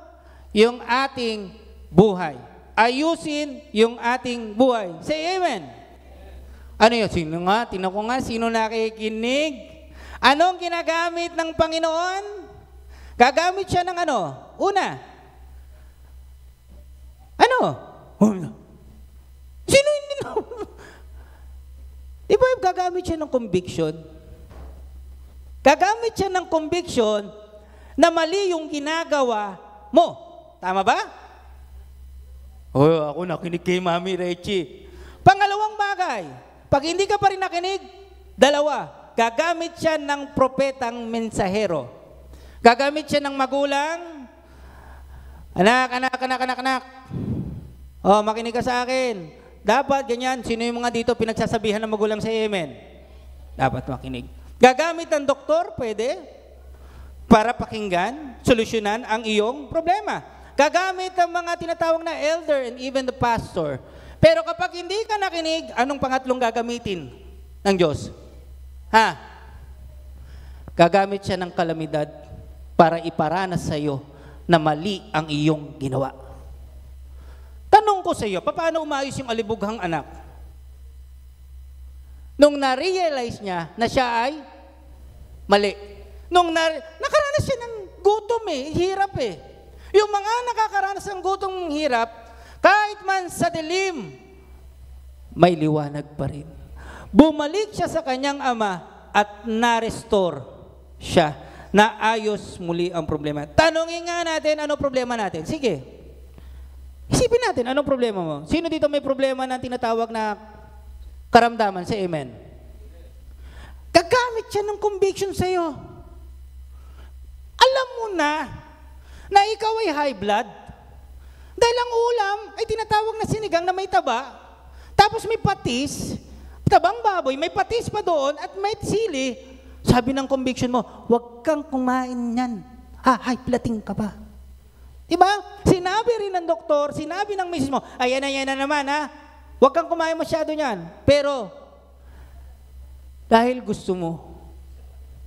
yung ating buhay. Ayusin yung ating buhay. Say amen. Ano yun? Sino nga? Tingnan ko nga, sino nakikinig? Anong ginagamit ng Panginoon? Gagamit siya ng ano? Una, Ano? Sino hindi na? Di ba gagamit siya ng conviction? Gagamit siya ng conviction na mali yung ginagawa mo. Tama ba? Ako nakinig kay Mami Reggie. Pangalawang bagay, pag hindi ka pa rin nakinig, dalawa, gagamit siya ng propetang mensahero. Gagamit siya ng magulang, anak. Makinig ka sa akin. Dapat ganyan. Sino yung mga dito pinagsasabihan ng magulang sa amen? Dapat makinig. Gagamit ng doktor, pwede, para pakinggan, solusyonan ang iyong problema. Gagamit ang mga tinatawag na elder and even the pastor. Pero kapag hindi ka nakinig, anong pangatlong gagamitin ng Diyos? Gagamit siya ng kalamidad para iparanas sa iyo na mali ang iyong ginawa. Tanong ko sa iyo, paano umayos yung alibughang anak? Nung na-realize niya na siya ay mali. Nung nakaranas siya ng gutom hirap Yung mga nakakaranas ng gutom hirap, kahit man sa dilim, may liwanag pa rin. Bumalik siya sa kanyang ama at na-restore siya. Naayos muli ang problema. Tanungin nga natin, ano problema natin? Sige. Isipin natin, anong problema mo? Sino dito may problema na tinatawag na karamdaman? Say amen. Gagamit siya ng conviction sa iyo. Alam mo na ikaw ay high blood. Dahil ang ulam ay tinatawag na sinigang na may taba, tapos may patis, tabang baboy, may patis pa doon at may sili. Sabi ng conviction mo, huwag kang kumain yan. High blooding ka ba? Diba? Sinabi rin ng doktor, sinabi ng misis mo, ayan na naman huwag kang kumain masyado niyan. Pero, dahil gusto mo,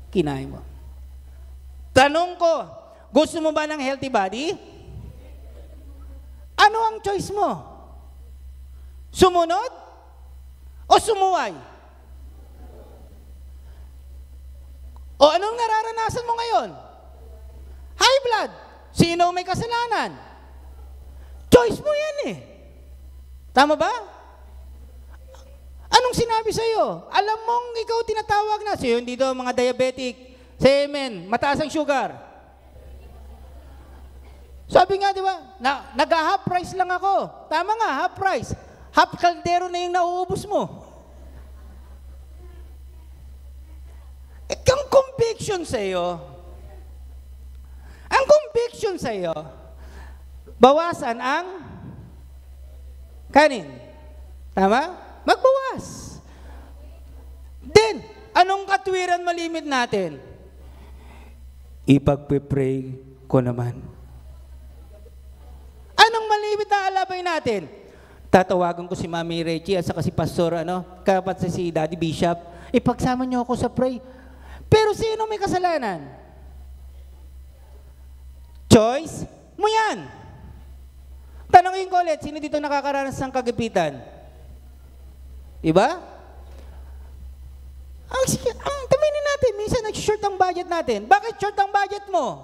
kinain mo. Tanong ko, gusto mo ba ng healthy body? Ano ang choice mo? Sumunod? O sumuway? O anong nararanasan mo ngayon? High blood. Sino may kasalanan? Choice mo yan Tama ba? Anong sinabi sa'yo? Alam mong ikaw tinatawag na. So yun dito, mga diabetic. Say amen. Mataas ang sugar. Sabi nga, di ba? Nag-half price lang ako. Tama nga, half price. Half kaldero na yung nauubos mo. Ang conviction sa'yo, bawasan ang kanin. Tama? Magbawas. Then, anong katwiran malimit natin? Ipagpipray ko naman. Anong malimit na alabay natin? Tatawagan ko si Mami Reggie at saka si Pastor, kapat si Daddy Bishop, ipagsama niyo ako sa pray. Pero sino may kasalanan? Choice mo yan. Tanongin ko ulit, sino dito nakakaranas ng kagipitan? Diba? Tuminin natin, minsan nag-short ang budget natin. Bakit short ang budget mo?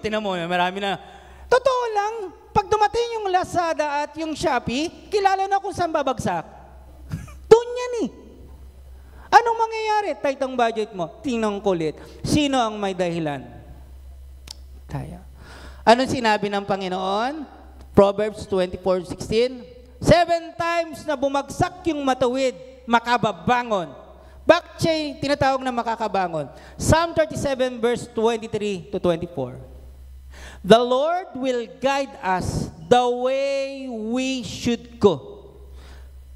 Tinan mo, marami na. Totoo lang, pag dumating yung Lazada at yung Shopee, kilala na kung saan babagsak. Doon yan Anong mangyayari? Tight ang budget mo. Tingnan ko ulit. Sino ang may dahilan? Kaya. Anong sinabi ng Panginoon? Proverbs 24:16. 7 times na bumagsak yung matuwid, makababangon. Bakit siya tinatawag na makakabangon? Psalm 37 verse 23 to 24. The Lord will guide us the way we should go.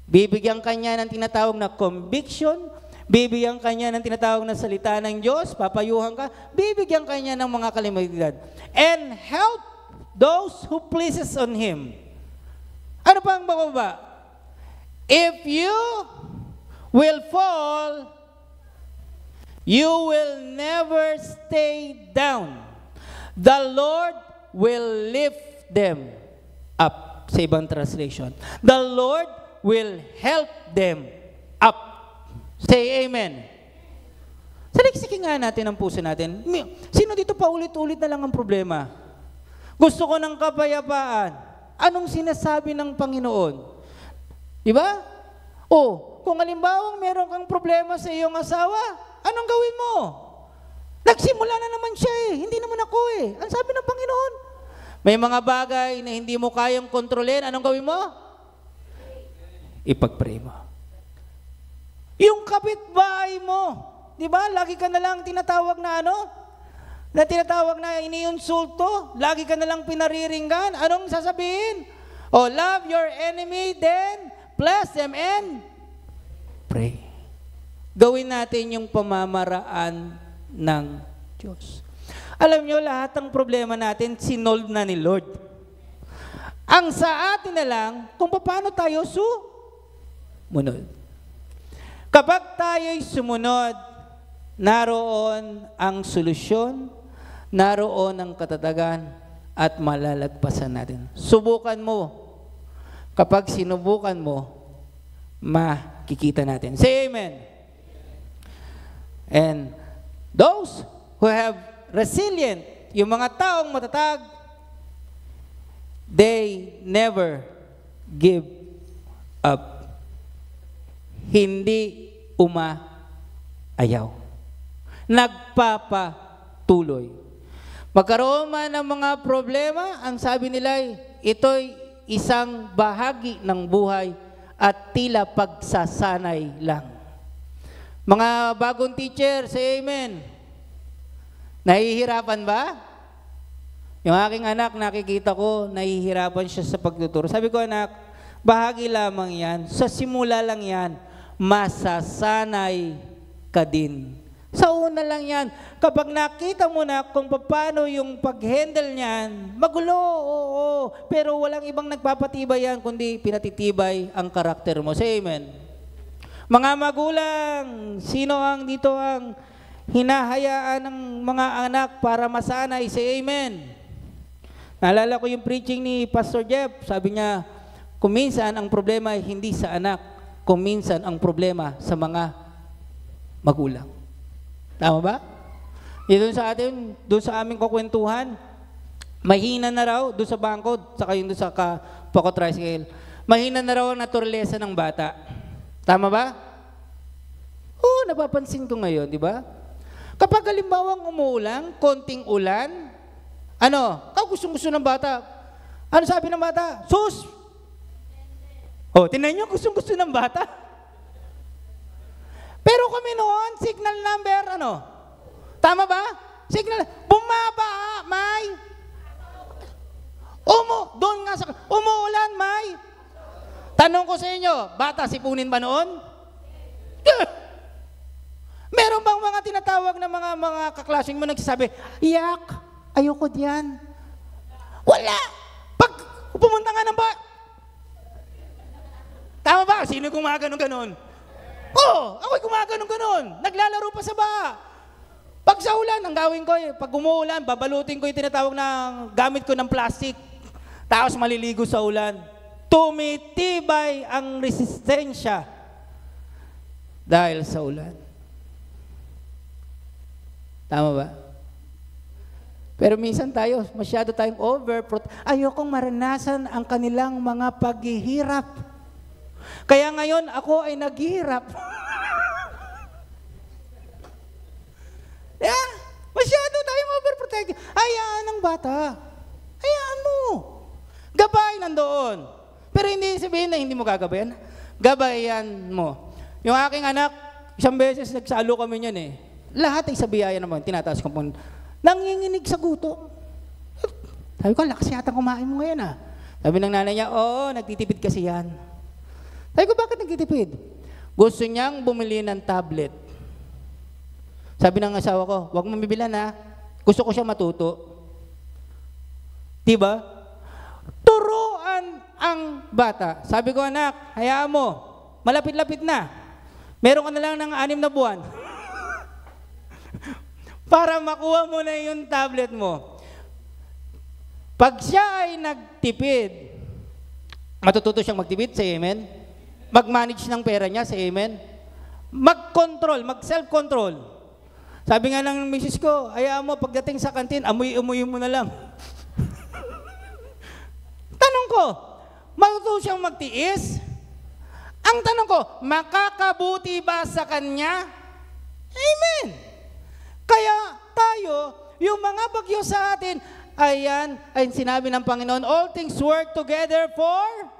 Bibigyan kanya ng tinatawag na conviction, bibigyan kanya ng tinatawag na salita ng Diyos, papayuhan ka, bibigyan kanya ng mga kalimidad. And help those who pleases on Him. Ano pa ang bababa? If you will fall, you will never stay down. The Lord will lift them up. Sa ibang translation. The Lord will help them up. Say amen. Saliksikin nga natin ang puso natin. Sino dito pa ulit-ulit na lang ang problema? Gusto ko ng kapayapaan. anong sinasabi ng Panginoon? Di ba? Kung halimbawang meron kang problema sa iyong asawa, anong gawin mo? Nagsimula na naman siya hindi naman ako Ang sabi ng Panginoon, may mga bagay na hindi mo kayang kontrolin, anong gawin mo? Ipag-pray mo. Yung kapitbahay mo, di ba? Lagi ka na lang tinatawag na tinatawag na iniinsulto, lagi ka na lang pinariringgan, anong sasabihin? Love your enemy, then bless them and pray. Gawin natin yung pamamaraan ng Diyos. Alam nyo, lahat ng problema natin, sinolve na ni Lord. Ang sa atin na lang, kung paano tayo sumunod. Kapag tayo'y sumunod, naroon ang solusyon, naroon ang katatagan, at malalagpasan natin. Subukan mo. Kapag sinubukan mo, makikita natin. Say amen. And those who have resilient, yung mga taong matatag, they never give up. Hindi umaayaw. Nagpapatuloy. Magkaroon man ng mga problema, ang sabi nila, ito'y isang bahagi ng buhay at tila pagsasanay lang. Mga bagong teacher, say amen. Nahihirapan ba? Yung aking anak, nakikita ko, nahihirapan siya sa pagtuturo. Sabi ko, anak, bahagi lamang yan. Sa simula lang yan, masasanay ka din. Sa una lang yan. Kapag nakita mo na kung paano yung pag-handle niyan, magulo, oo. Pero walang ibang nagpapatibay yan, kundi pinatitibay ang karakter mo. Say amen. Mga magulang, sino ang dito ang hinahayaan ng mga anak para masanay? Say amen. Naalala ko yung preaching ni Pastor Jeff. Sabi niya, kuminsan ang problema ay hindi sa anak, kuminsan ang problema sa mga magulang. Tama ba? Doon sa atin, doon sa aming kukwentuhan, mahina na raw doon sa bangko, saka yung doon sa Poco Tricycle, mahina na raw ang naturalesa ng bata. Tama ba? Oo, napapansin ko ngayon, di ba? Kapag halimbawang umuulan, konting ulan, gustong-gusto ng bata. Ano sabi ng bata? Sus! Tingnan nyo, gustong-gusto ng bata. Pero kami noon, signal number, Tama ba? Signal, bumaba, May. Doon nga sa, umuulan, May. Tanong ko sa inyo, bata, sipunin ba noon? Meron bang mga tinatawag na mga kaklaseng mo nagsasabi, yak, ayoko diyan. Wala. Pag pumunta nga ng Tama ba? Sino gumaganon-ganon? Ako'y gumaganon-ganon. Naglalaro pa sa baha. Pag sa ulan, ang gawin ko, pag umuulan, babalutin ko yung tinatawag na gamit ko ng plastic. Tapos maliligo sa ulan. Tumitibay ang resistensya dahil sa ulan. Tama ba? Pero minsan masyado tayong ayokong maranasan ang kanilang mga paghihirap. Kaya ngayon, ako ay naghihirap. Masyado tayong overprotective. Hayaan ng bata. Hayaan mo. Gabay nandoon. Pero hindi sabihin na hindi mo gagabayan. Gabayan mo. Yung aking anak, isang beses nagsalo kami niyan Lahat ay sa biyaya naman. Tinataas ko po. Nanginginig sa gutom. Sabi ko, lakas yata kumain mo ngayon Sabi ng nanay niya, nagtitipid kasi yan. Sabi ko, bakit nagtitipid? Gusto niyang bumili ng tablet. Sabi ng asawa ko, huwag mo bibilan Gusto ko siya matuto. Diba? Turuan ang bata. Sabi ko, anak, hayaan mo. Malapit-lapit na. Meron ka na lang ng 6 na buwan. Para makuha mo na yung tablet mo. Pag siya ay nagtipid, matututo siyang magtipid, say amen. Mag-manage ng pera niya, say amen. Mag-control, mag-self-control. Sabi nga ng misis ko, hayaan mo, pagdating sa kantin, amoy-amoy mo na lang. Tanong ko ko, marunong siyang magtiis? Ang tanong ko, makakabuti ba sa kanya? Amen. Kaya tayo, yung mga bagyo sa atin, ayan, ay sinabi ng Panginoon, all things work together for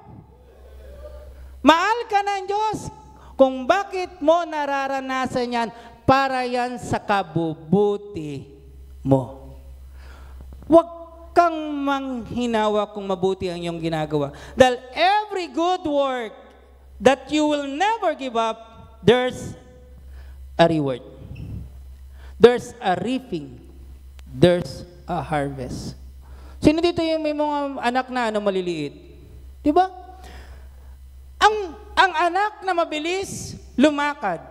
mahal ka ng Diyos. Kung bakit mo nararanasan yan, para yan sa kabubuti mo. Huwag kang manghinawa kung mabuti ang iyong ginagawa. Dahil every good work that you will never give up, there's a reward. There's a reaping. There's a harvest. Sino dito yung may mga anak na maliliit? Di ba? Ang anak na mabilis, lumakad.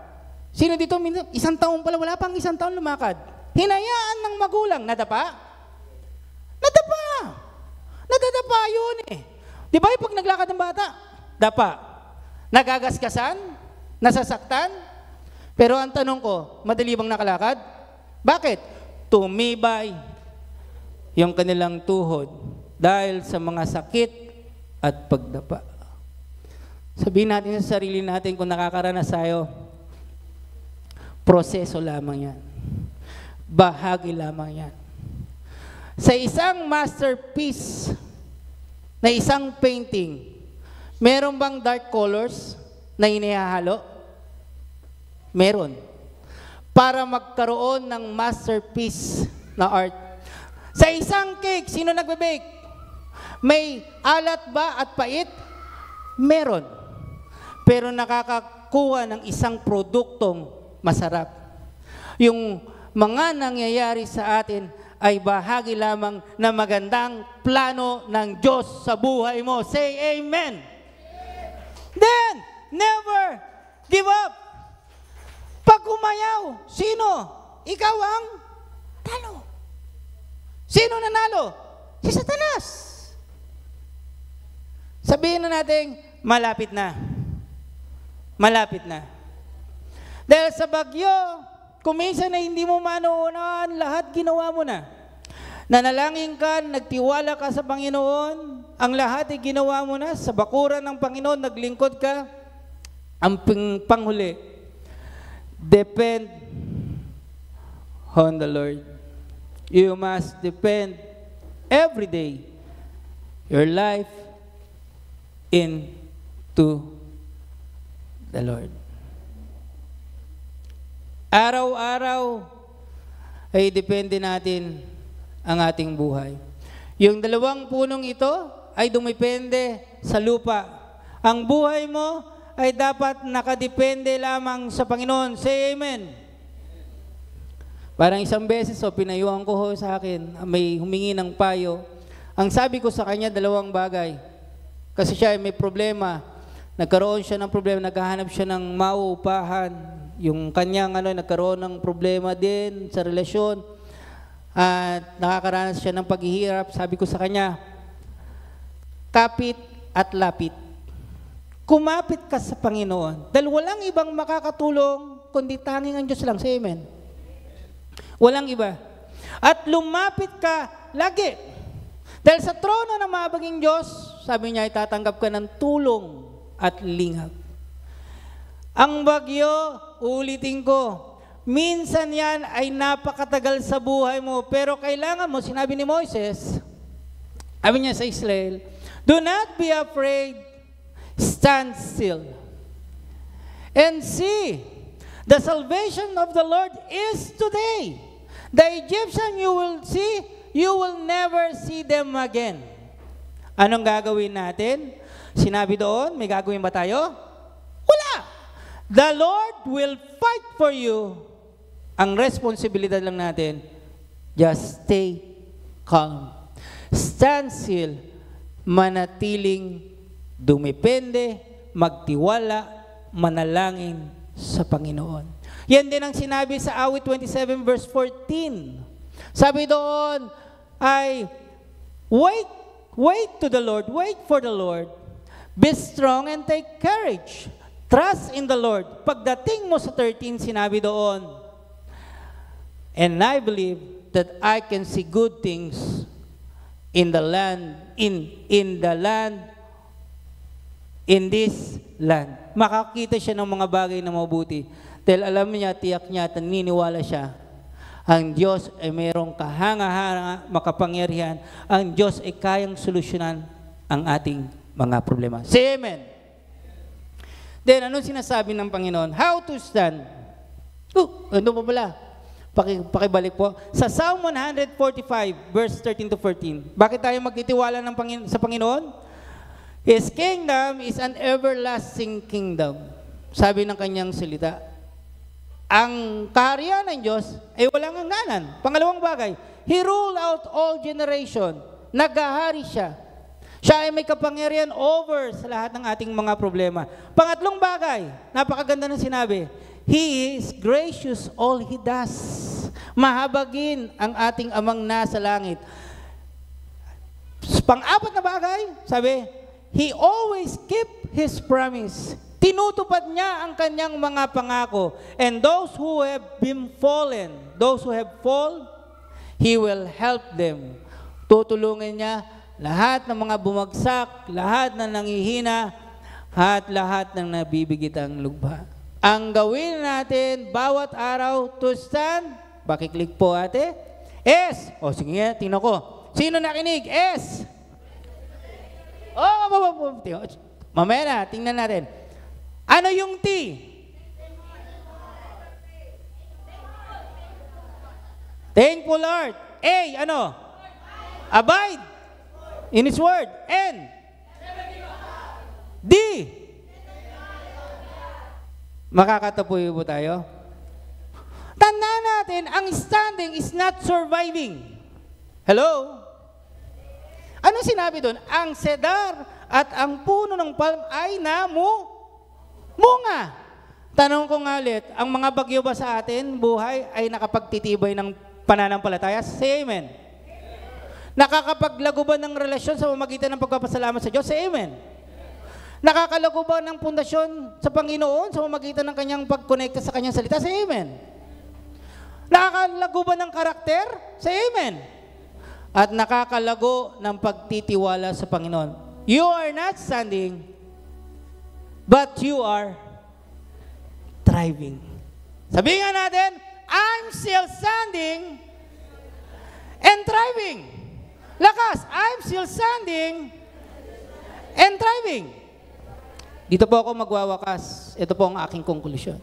Sino dito, isang taon pala, wala pang isang taon lumakad. Hinayaan ng magulang, nadapa? Nadapa! Nadadapa yun eh. Di ba pag naglakad ng bata? Dapa. Nagagasgasan? Nasasaktan? Pero ang tanong ko, madali bang nakalakad? Bakit? Tumibay yung kanilang tuhod dahil sa mga sakit at pagdapa. Sabihin natin sa sarili natin kung nakakaranas tayo, proseso lamang yan. Bahagi lamang yan. Sa isang masterpiece na isang painting, meron bang dark colors na inihahalo? Meron. Para magkaroon ng masterpiece na art. Sa isang cake, sino nagbe-bake? May alat ba at pait? Meron. Pero nakakakuha ng isang produktong masarap. Yung mga nangyayari sa atin ay bahagi lamang na magandang plano ng Diyos sa buhay mo. Say amen. Then, never give up. Pag kumayaw, sino? Ikaw ang talo. Sino nanalo? Si Satanas. Sabihin na natin, malapit na. Malapit na. Dahil sa bagyo, kuminsan na hindi mo manuunahan, lahat ginawa mo na. Nanalangin ka, nagtiwala ka sa Panginoon, ang lahat ay ginawa mo na, sa bakuran ng Panginoon, naglingkod ka. Ang panghuli, depend on the Lord. You must depend every day your life into the Lord. Araw-araw ay depende natin ang ating buhay. Yung dalawang punong ito ay dumipende sa lupa. Ang buhay mo ay dapat nakadepende lamang sa Panginoon. Say amen. Parang isang beses, pinayuhan ko sa akin, may humingi ng payo. Ang sabi ko sa kanya, dalawang bagay. Kasi siya ay may problema. Nagkaroon siya ng problema, naghahanap siya ng mauupahan. Yung kanyang nagkaroon ng problema din sa relasyon. At nakakaranas siya ng paghihirap. Sabi ko sa kanya, kapit at lapit. Kumapit ka sa Panginoon. Dahil walang ibang makakatulong, kundi tanging ang Diyos lang. Say amen. Walang iba. At lumapit ka lagi. Dahil sa trono ng mabaging Diyos, sabi niya, itatanggap ka ng tulong at lingap. Ang bagyo, ulitin ko, minsan yan ay napakatagal sa buhay mo, pero kailangan mo, sinabi ni Moises, sabi niya sa Israel, do not be afraid, stand still. And see, the salvation of the Lord is today. The Egyptian you will see, you will never see them again. Anong gagawin natin? Sinabi doon, may gagawin ba tayo? Wala! The Lord will fight for you. Ang responsibilidad lang natin, just stay calm. Stand still, manatiling dumipende, magtiwala, manalangin sa Panginoon. Yan din ang sinabi sa awit 27 verse 14. Sabi doon ay, wait to the Lord, wait for the Lord. Be strong and take courage. Trust in the Lord. Pagdating mo sa 13, sinabi doon, and I believe that I can see good things in the land, in this land. Makakita siya ng mga bagay na mabuti. Dahil alam niya, tiyak niya, at naniniwala siya, ang Diyos ay mayroong kahanga-hanga, makapangyarihan. Ang Diyos ay kayang solusyonan ang ating mga problema. Say amen. Then, anong sinasabi ng Panginoon? How to stand? Ano pa pala? Pakibalik po. Sa Psalm 145, verse 13 to 14. Bakit tayo magtitiwala sa Panginoon? His kingdom is an everlasting kingdom. Sabi ng kanyang salita. Ang kaharian ng Diyos ay walang hangganan. Pangalawang bagay, He ruled out all generation. Naghahari siya. Siya ay may kapangyarihan over sa lahat ng ating mga problema. Pangatlong bagay, napakaganda ng sinabi, He is gracious all He does. Mahabagin ang ating amang nasa langit. Pang-apat na bagay, sabi, He always keep His promise. Tinutupad niya ang kanyang mga pangako. And those who have fallen, He will help them. Tutulungan niya lahat ng mga bumagsak, lahat ng nanghihina, at lahat ng nabibigitang lugba. Ang gawin natin bawat araw to stand, pakiclick po ate, S. O sige nga, tingnan ko. Sino nakinig? S. Mamaya na, tingnan natin. Ano yung T? Thankful Lord. A, ano? Abide in His Word. N. D. Makakatapuyo po tayo. Tandaan natin, ang standing is not surviving. Hello? Ano sinabi doon? Ang cedar at ang puno ng palm ay munga. Tanong ko nga ulit, ang mga bagyo ba sa atin, buhay, ay nakapagtitibay ng pananampalataya? Say amen. Nakakapaglago ba ng relasyon sa pamamagitan ng pagpapasalamat sa Diyos? Say amen. Nakakalago ba ng pundasyon sa Panginoon sa pamamagitan ng kanyang pag-connect sa kanyang salita? Say amen. Nakakalago ba ng karakter? Say amen. At nakakalago ng pagtitiwala sa Panginoon. You are not standing, but you are thriving. Sabihin nga natin, I'm still standing and thriving. Lakas, I'm still standing and thriving. Dito po ako magwawakas. Ito po ang aking konklusyon.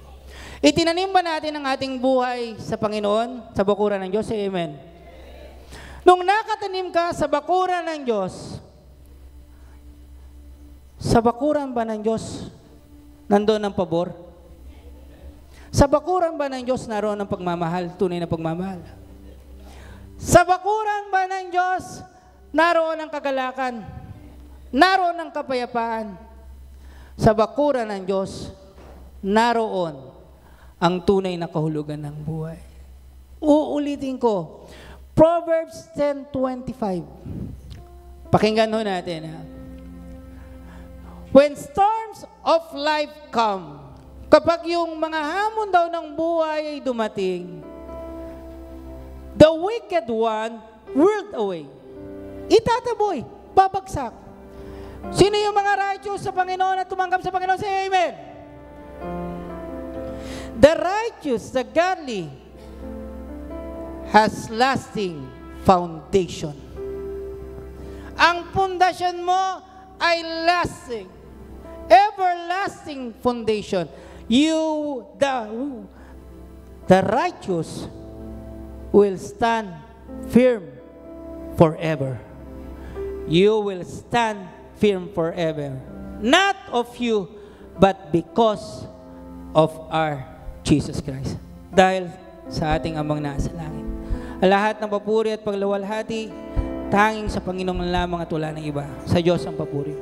Itinanim ba natin ang ating buhay sa Panginoon, sa bakuran ng Diyos? Say amen. Nung nakatanim ka sa bakuran ng Diyos, sa bakuran ba ng Diyos nandoon ang pabor? Sa bakuran ba ng Diyos naroon ang pagmamahal, tunay na pagmamahal? Sa bakuran ba ng Diyos naroon ang kagalakan? Naroon ang kapayapaan? Sa bakuran ng Diyos naroon ang tunay na kahulugan ng buhay. Uulitin ko, Proverbs 10:25. Pakinggan ho natin. When storms of life come, kapag yung mga hamon daw ng buhay ay dumating, the wicked one whirled away. Itataboy, babagsak. Sino yung mga righteous sa Panginoon at tumanggap sa Panginoon? Say amen. The righteous, the godly, has lasting foundation. Ang pundasyon mo ay lasting, everlasting foundation. The righteous will stand firm forever. You will stand firm forever. Not of you, but because of our Jesus Christ. Dahil sa ating amang nasa langit. Lahat ng papuri at pagluwalhati, tanging sa Panginoon lamang at wala ng iba. Sa Diyos ang papuri.